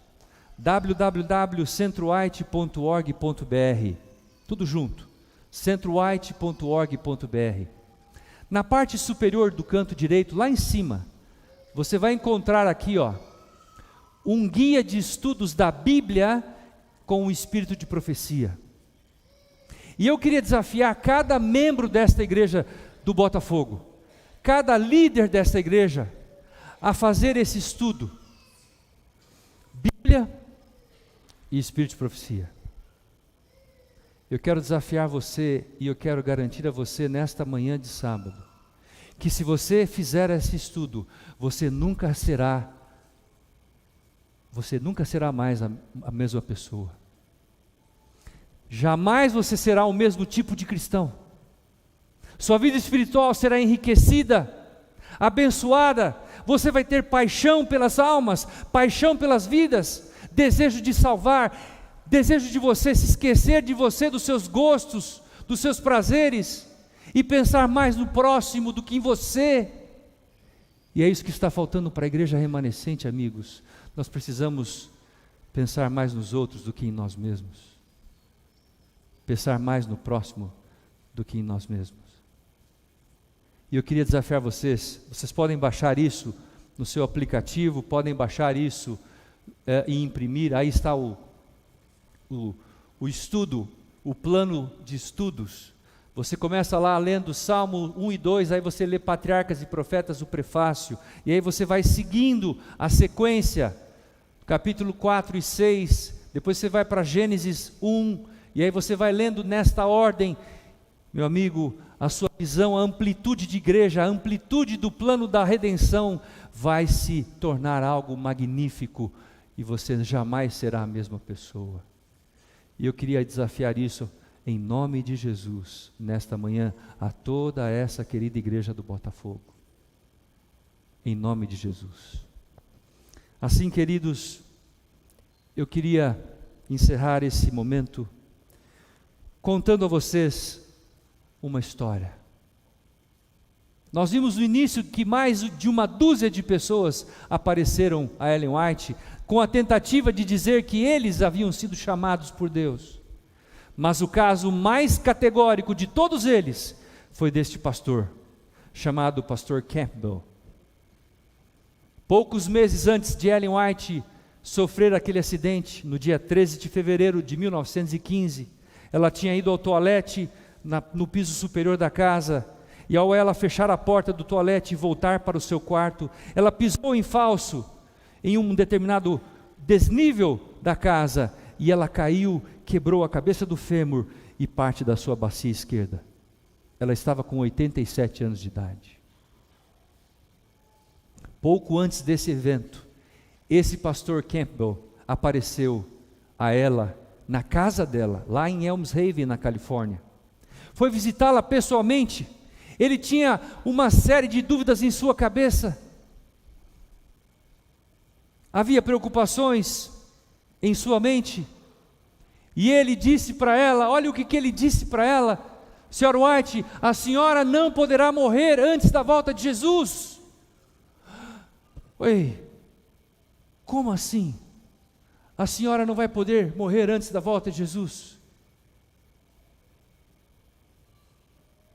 [SPEAKER 1] www.centroite.org.br, tudo junto, centroite.org.br. Na parte superior do canto direito, lá em cima, você vai encontrar aqui, um guia de estudos da Bíblia com o espírito de profecia. E eu queria desafiar cada membro desta igreja do Botafogo, cada líder desta igreja, a fazer esse estudo, Bíblia e espírito de profecia. Eu quero desafiar você e eu quero garantir a você nesta manhã de sábado, que se você fizer esse estudo, você nunca será mais a mesma pessoa. Jamais você será o mesmo tipo de cristão. Sua vida espiritual será enriquecida, abençoada. Você vai ter paixão pelas almas, paixão pelas vidas, desejo de salvar, desejo de você se esquecer de você, dos seus gostos, dos seus prazeres, e pensar mais no próximo do que em você. E é isso que está faltando para a igreja remanescente, amigos. Nós precisamos pensar mais nos outros do que em nós mesmos. Pensar mais no próximo do que em nós mesmos. E eu queria desafiar vocês podem baixar isso no seu aplicativo, podem baixar isso e imprimir, aí está o estudo, o plano de estudos. Você começa lá lendo Salmo 1 e 2, aí você lê Patriarcas e Profetas, o prefácio, e aí você vai seguindo a sequência, capítulo 4 e 6, depois você vai para Gênesis 1, e aí você vai lendo nesta ordem. Meu amigo, a sua visão, a amplitude de igreja, a amplitude do plano da redenção vai se tornar algo magnífico e você jamais será a mesma pessoa. E eu queria desafiar isso em nome de Jesus, nesta manhã, a toda essa querida igreja do Botafogo. Em nome de Jesus. Assim, queridos, eu queria encerrar esse momento contando a vocês uma história. Nós vimos no início que mais de uma dúzia de pessoas apareceram a Ellen White com a tentativa de dizer que eles haviam sido chamados por Deus. Mas o caso mais categórico de todos eles foi deste pastor, chamado pastor Campbell. Poucos meses antes de Ellen White sofrer aquele acidente, no dia 13 de fevereiro de 1915, ela tinha ido ao toalete no piso superior da casa, e ao ela fechar a porta do toalete e voltar para o seu quarto, ela pisou em falso em um determinado desnível da casa, e ela caiu, quebrou a cabeça do fêmur e parte da sua bacia esquerda. Ela estava com 87 anos de idade. Pouco antes desse evento, esse pastor Campbell apareceu a ela na casa dela, lá em Elmshaven, na Califórnia. Foi visitá-la pessoalmente. Ele tinha uma série de dúvidas em sua cabeça. Havia preocupações em sua mente. E ele disse para ela, olha o que ele disse para ela: Senhora White, a senhora não poderá morrer antes da volta de Jesus. Oi, como assim? A senhora não vai poder morrer antes da volta de Jesus?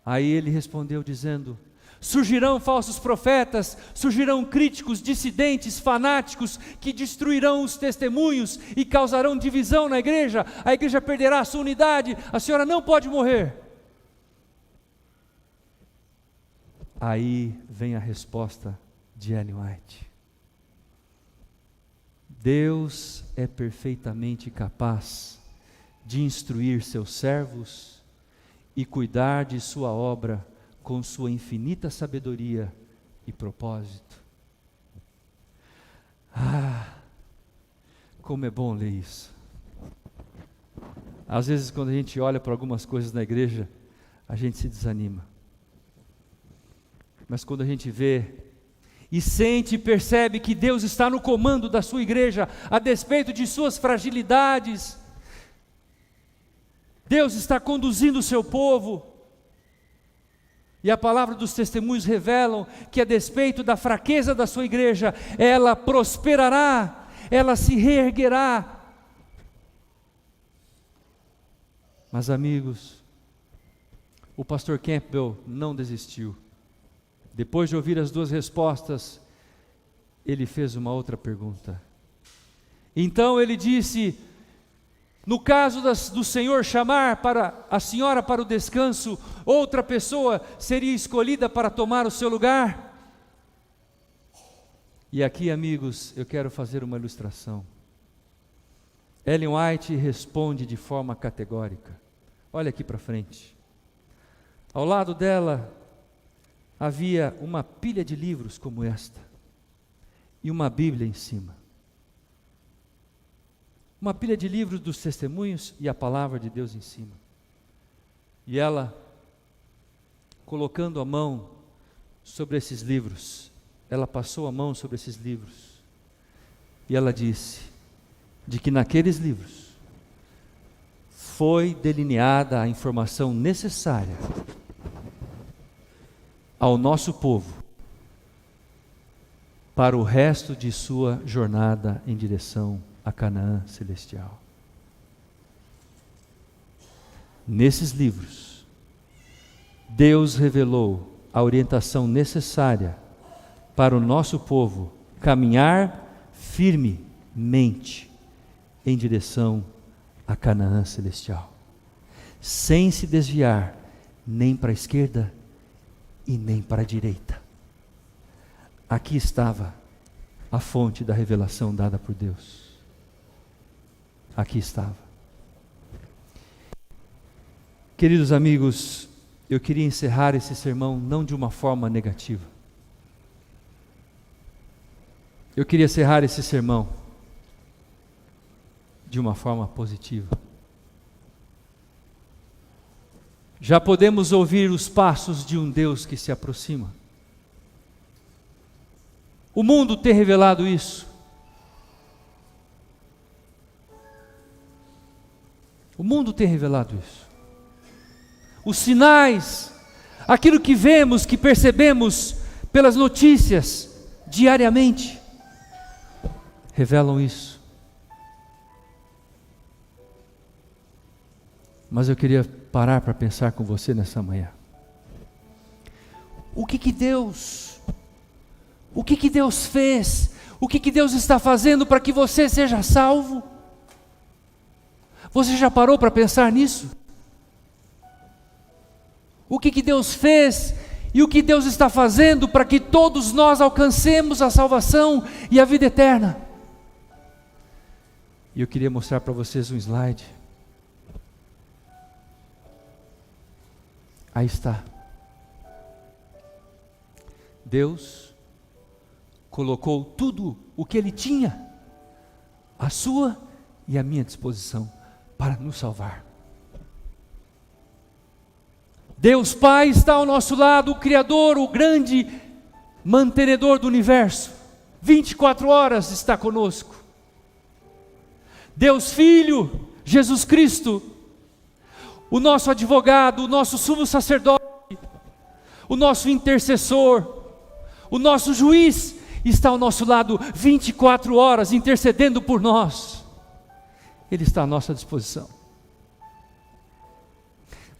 [SPEAKER 1] Aí ele respondeu dizendo: surgirão falsos profetas, surgirão críticos, dissidentes, fanáticos, que destruirão os testemunhos e causarão divisão na igreja, a igreja perderá a sua unidade, a senhora não pode morrer. Aí vem a resposta de Ellen White: Deus é perfeitamente capaz de instruir seus servos e cuidar de sua obra com sua infinita sabedoria e propósito. Ah, como é bom ler isso. Às vezes, quando a gente olha para algumas coisas na igreja, a gente se desanima. Mas quando a gente vê e sente e percebe que Deus está no comando da sua igreja, a despeito de suas fragilidades, Deus está conduzindo o seu povo, e a palavra dos testemunhos revelam que a despeito da fraqueza da sua igreja, ela prosperará, ela se reerguerá. Mas amigos, o pastor Campbell não desistiu. Depois de ouvir as duas respostas, ele fez uma outra pergunta. Então ele disse: no caso do Senhor chamar para a senhora para o descanso, outra pessoa seria escolhida para tomar o seu lugar? E aqui, amigos, eu quero fazer uma ilustração. Ellen White responde de forma categórica. Olha aqui para frente. Ao lado dela havia uma pilha de livros como esta, e uma Bíblia em cima. Uma pilha de livros dos testemunhos e a palavra de Deus em cima. E ela, colocando a mão sobre esses livros, ela passou a mão sobre esses livros, e ela disse, de que naqueles livros, foi delineada a informação necessária ao nosso povo, para o resto de sua jornada em direção a Canaã celestial. Nesses livros, Deus revelou a orientação necessária para o nosso povo caminhar firmemente em direção a Canaã celestial, sem se desviar nem para a esquerda e nem para a direita. Aqui estava a fonte da revelação dada por Deus. Aqui estava. Queridos amigos, eu queria encerrar esse sermão não de uma forma negativa. Eu queria encerrar esse sermão de uma forma positiva. Já podemos ouvir os passos de um Deus que se aproxima. O mundo tem revelado isso. O mundo tem revelado isso. Os sinais, aquilo que vemos, que percebemos pelas notícias diariamente, revelam isso. Mas eu queria parar para pensar com você nessa manhã. O que Deus fez? O que Deus está fazendo para que você seja salvo? Você já parou para pensar nisso? O que Deus fez e o que Deus está fazendo para que todos nós alcancemos a salvação e a vida eterna? E eu queria mostrar para vocês um slide. Aí está. Deus colocou tudo o que Ele tinha à sua e à minha disposição para nos salvar. Deus Pai está ao nosso lado, o Criador, o grande mantenedor do universo, 24 horas está conosco. Deus Filho, Jesus Cristo, o nosso advogado, o nosso sumo sacerdote, o nosso intercessor, o nosso juiz, está ao nosso lado 24 horas intercedendo por nós. Ele está à nossa disposição.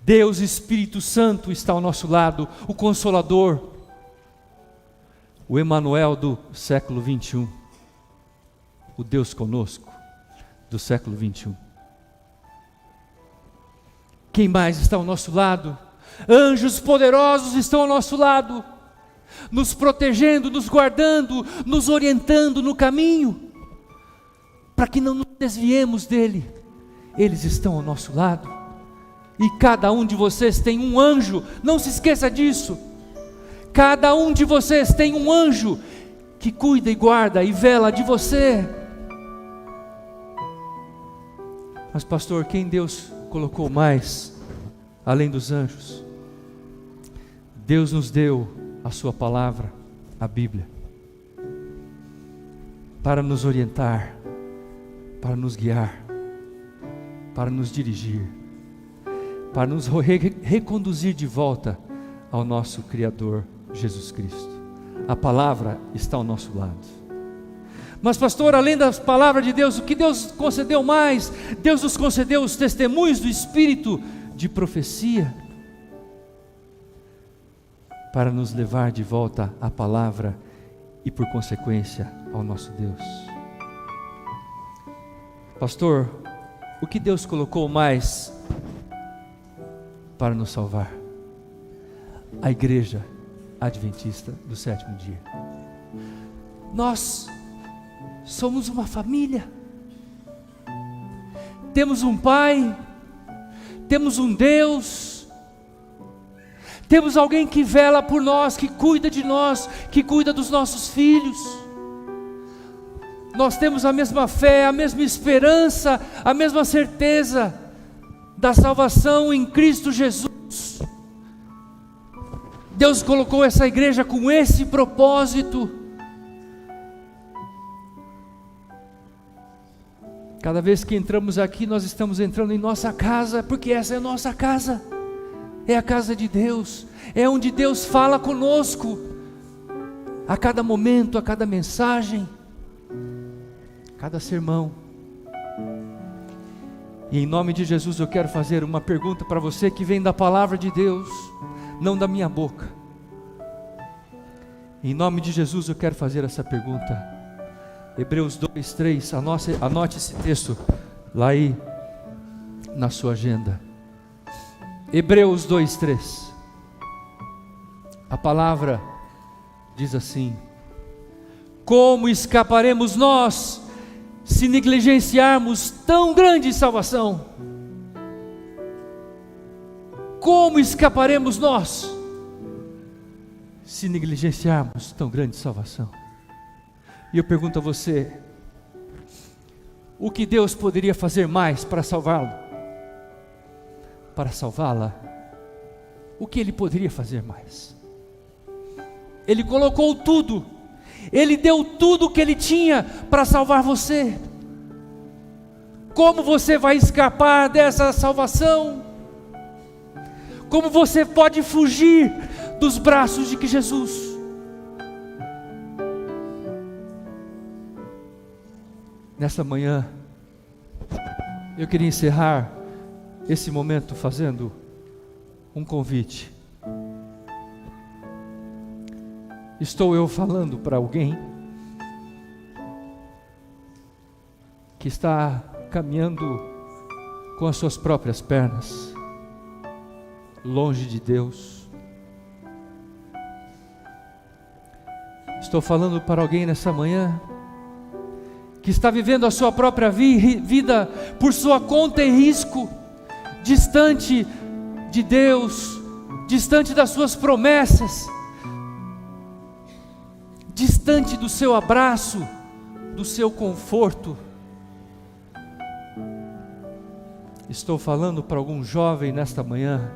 [SPEAKER 1] Deus Espírito Santo está ao nosso lado, o Consolador, o Emanuel do século 21, o Deus conosco do século 21. Quem mais está ao nosso lado? Anjos poderosos estão ao nosso lado, nos protegendo, nos guardando, nos orientando no caminho, para que não nos desviemos dele. Eles estão ao nosso lado, e cada um de vocês tem um anjo, não se esqueça disso. Cada um de vocês tem um anjo que cuida e guarda e vela de você. Mas pastor, quem Deus colocou mais além dos anjos? Deus nos deu a sua palavra, a Bíblia, para nos orientar, para nos guiar, para nos dirigir, para nos reconduzir de volta ao nosso Criador, Jesus Cristo. A palavra está ao nosso lado. Mas pastor, além das palavras de Deus, o que Deus concedeu mais? Deus nos concedeu os testemunhos do Espírito de profecia, para nos levar de volta à palavra e por consequência ao nosso Deus. Pastor, o que Deus colocou mais para nos salvar? A igreja adventista do sétimo dia. Nós somos uma família, temos um Pai, temos um Deus, temos alguém que vela por nós, que cuida de nós, que cuida dos nossos filhos. Nós temos a mesma fé, a mesma esperança, a mesma certeza da salvação em Cristo Jesus. Deus colocou essa igreja com esse propósito. Cada vez que entramos aqui, nós estamos entrando em nossa casa, porque essa é a nossa casa, é a casa de Deus, é onde Deus fala conosco, a cada momento, a cada mensagem, cada sermão. E em nome de Jesus eu quero fazer uma pergunta para você que vem da palavra de Deus, não da minha boca. Em nome de Jesus eu quero fazer essa pergunta. Hebreus 2, 3, anote esse texto lá aí na sua agenda. Hebreus 2, 3. A palavra diz assim: como escaparemos nós se negligenciarmos tão grande salvação? Como escaparemos nós se negligenciarmos tão grande salvação? E eu pergunto a você, o que Deus poderia fazer mais para salvá-lo? Para salvá-la? O que Ele poderia fazer mais? Ele colocou tudo, Ele deu tudo o que Ele tinha para salvar você. Como você vai escapar dessa salvação? Como você pode fugir dos braços de Jesus? Nessa manhã, eu queria encerrar esse momento fazendo um convite. Estou eu falando para alguém que está caminhando com as suas próprias pernas, longe de Deus. Estou falando para alguém nessa manhã que está vivendo a sua própria vida por sua conta e risco, distante de Deus, distante das suas promessas, distante do seu abraço, do seu conforto. Estou falando para algum jovem nesta manhã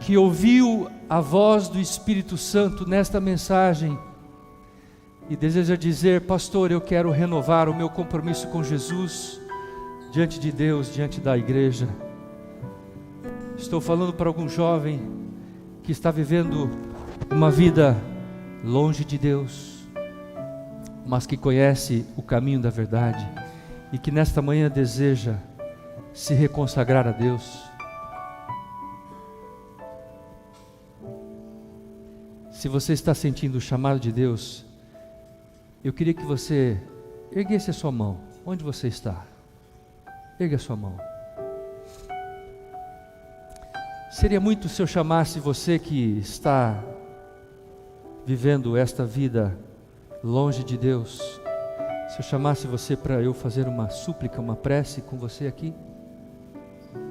[SPEAKER 1] que ouviu a voz do Espírito Santo nesta mensagem e deseja dizer: pastor, eu quero renovar o meu compromisso com Jesus, diante de Deus, diante da igreja. Estou falando para algum jovem que está vivendo uma vida longe de Deus, mas que conhece o caminho da verdade e que nesta manhã deseja se reconsagrar a Deus. Se você está sentindo o chamado de Deus, eu queria que você erguesse a sua mão. Onde você está? Ergue a sua mão. Seria muito se eu chamasse você que está vivendo esta vida longe de Deus, se eu chamasse você para eu fazer uma súplica, uma prece com você aqui?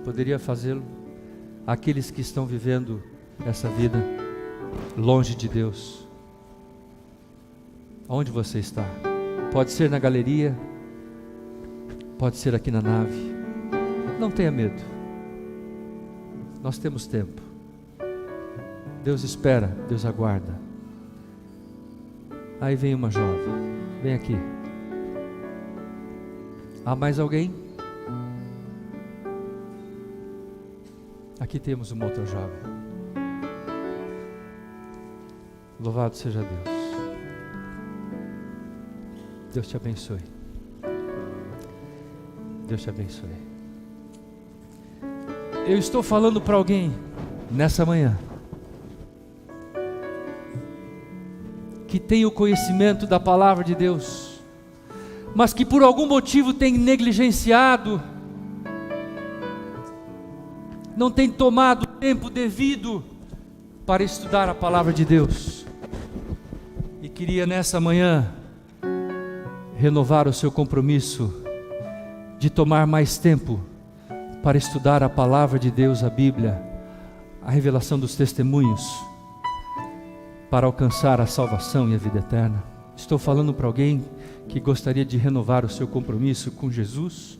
[SPEAKER 1] Poderia fazê-lo? Aqueles que estão vivendo essa vida longe de Deus. Onde você está? Pode ser na galeria, pode ser aqui na nave. Não tenha medo, nós temos tempo. Deus espera, Deus aguarda. Aí vem uma jovem, vem aqui. Há mais alguém? Aqui temos uma outra jovem. Louvado seja Deus. Deus te abençoe. Deus te abençoe. Eu estou falando para alguém nessa manhã que tem o conhecimento da palavra de Deus, mas que por algum motivo tem negligenciado, não tem tomado o tempo devido para estudar a palavra de Deus, e queria nessa manhã renovar o seu compromisso de tomar mais tempo para estudar a palavra de Deus, a Bíblia, a revelação dos testemunhos, para alcançar a salvação e a vida eterna. Estou falando para alguém que gostaria de renovar o seu compromisso com Jesus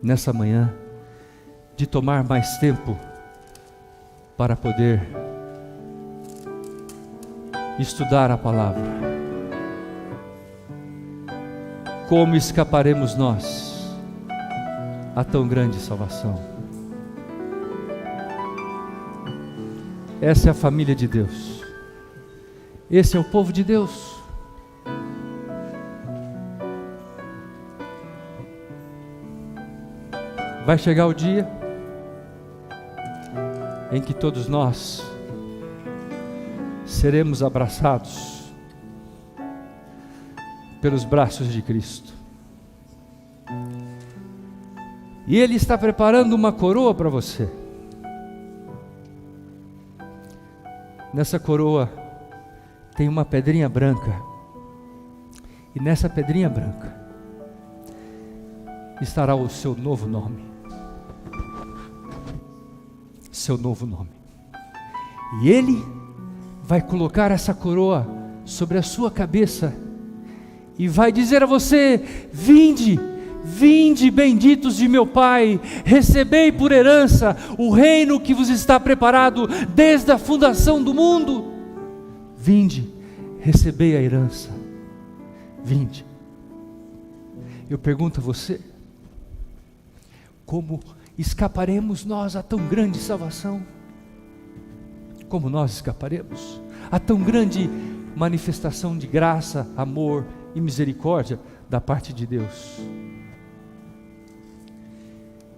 [SPEAKER 1] nessa manhã, de tomar mais tempo para poder estudar a palavra. Como escaparemos nós a tão grande salvação? Essa é a família de Deus. Esse é o povo de Deus. Vai chegar o dia em que todos nós seremos abraçados pelos braços de Cristo. E Ele está preparando uma coroa para você. Nessa coroa tem uma pedrinha branca. E nessa pedrinha branca estará o seu novo nome. Seu novo nome. E Ele vai colocar essa coroa sobre a sua cabeça e vai dizer a você: vinde, vinde, benditos de meu Pai, recebei por herança o reino que vos está preparado desde a fundação do mundo. Vinde, recebei a herança. Vinde. Eu pergunto a você: como escaparemos nós a tão grande salvação? Como nós escaparemos a tão grande manifestação de graça, amor e misericórdia da parte de Deus?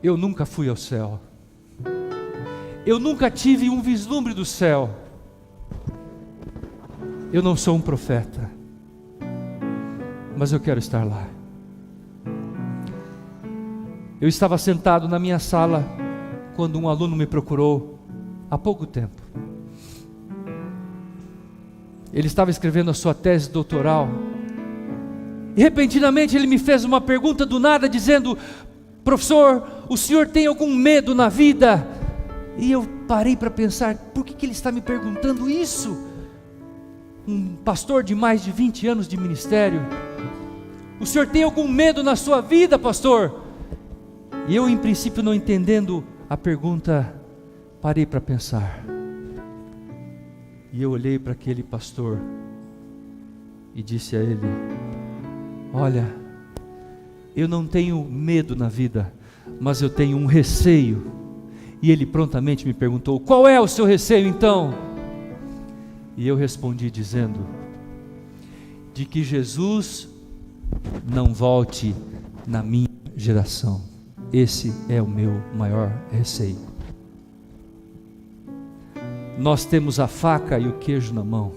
[SPEAKER 1] Eu nunca fui ao céu. Eu nunca tive um vislumbre do céu. Eu não sou um profeta, mas eu quero estar lá. Eu estava sentado na minha sala quando um aluno me procurou há pouco tempo. Ele estava escrevendo a sua tese doutoral e repentinamente ele me fez uma pergunta do nada, dizendo: professor, o senhor tem algum medo na vida? E eu parei para pensar: por que ele está me perguntando isso? Um pastor de mais de 20 anos de ministério. O senhor tem algum medo na sua vida, pastor? E eu, em princípio, não entendendo a pergunta, parei para pensar. E eu olhei para aquele pastor e disse a ele: olha, eu não tenho medo na vida, mas eu tenho um receio. E ele prontamente me perguntou: qual é o seu receio então? E eu respondi dizendo: de que Jesus não volte na minha geração. Esse é o meu maior receio. Nós temos a faca e o queijo na mão.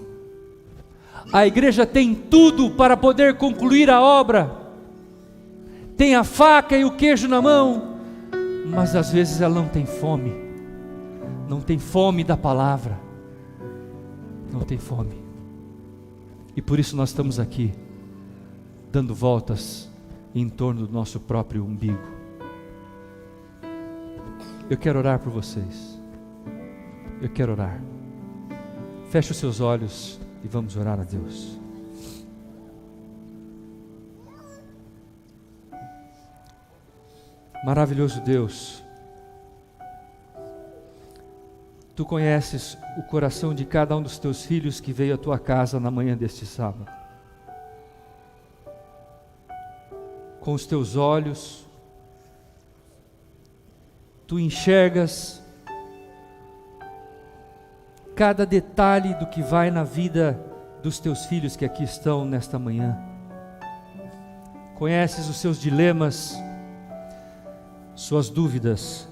[SPEAKER 1] A igreja tem tudo para poder concluir a obra. Tem a faca e o queijo na mão, mas às vezes ela não tem fome. Não tem fome da palavra. Não tem fome. E por isso nós estamos aqui, dando voltas em torno do nosso próprio umbigo. Eu quero orar por vocês. Eu quero orar. Feche os seus olhos e vamos orar a Deus. Maravilhoso Deus, Tu conheces o coração de cada um dos teus filhos que veio à tua casa na manhã deste sábado. Com os teus olhos, tu enxergas cada detalhe do que vai na vida dos teus filhos que aqui estão nesta manhã. Conheces os seus dilemas, suas dúvidas.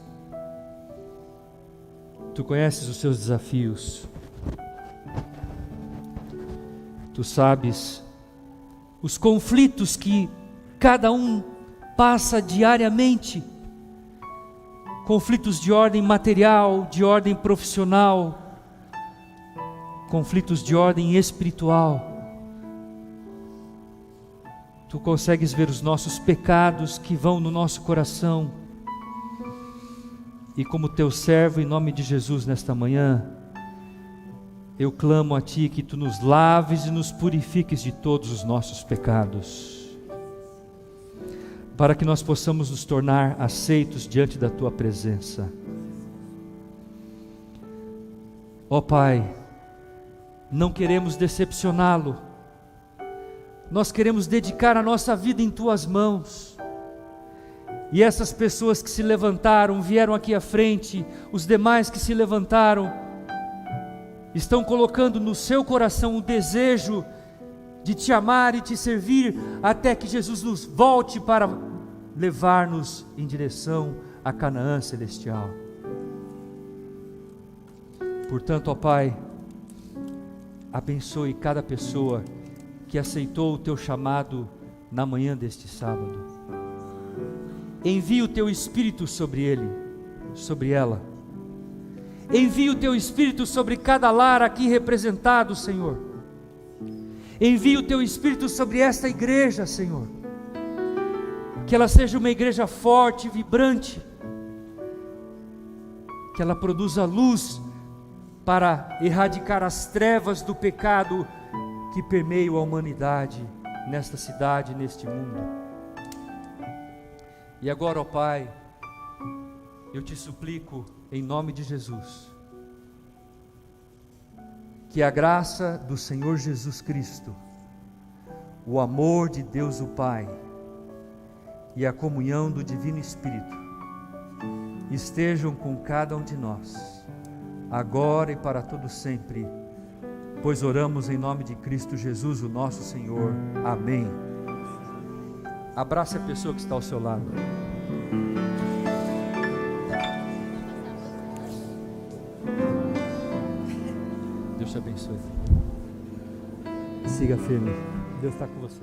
[SPEAKER 1] Tu conheces os seus desafios. Tu sabes os conflitos que cada um passa diariamente. Conflitos de ordem material, de ordem profissional, conflitos de ordem espiritual. Tu consegues ver os nossos pecados que vão no nosso coração. E como teu servo, em nome de Jesus, nesta manhã, eu clamo a Ti que Tu nos laves e nos purifiques de todos os nossos pecados, para que nós possamos nos tornar aceitos diante da Tua presença. Ó Pai, não queremos decepcioná-lo, nós queremos dedicar a nossa vida em Tuas mãos. E essas pessoas que se levantaram, vieram aqui à frente, os demais que se levantaram, estão colocando no seu coração o desejo de Te amar e Te servir, até que Jesus nos volte para levar-nos em direção a Canaã celestial. Portanto, ó Pai, abençoe cada pessoa que aceitou o Teu chamado na manhã deste sábado. Envia o Teu Espírito sobre ele, sobre ela. Envia o Teu Espírito sobre cada lar aqui representado, Senhor. Envia o Teu Espírito sobre esta igreja, Senhor. Que ela seja uma igreja forte, vibrante. Que ela produza luz para erradicar as trevas do pecado que permeiam a humanidade nesta cidade, neste mundo. E agora, ó Pai, eu Te suplico, em nome de Jesus, que a graça do Senhor Jesus Cristo, o amor de Deus o Pai e a comunhão do Divino Espírito estejam com cada um de nós, agora e para todo sempre, pois oramos em nome de Cristo Jesus, o nosso Senhor. Amém. Abrace a pessoa que está ao seu lado. Deus te abençoe. Siga firme. Deus está com você.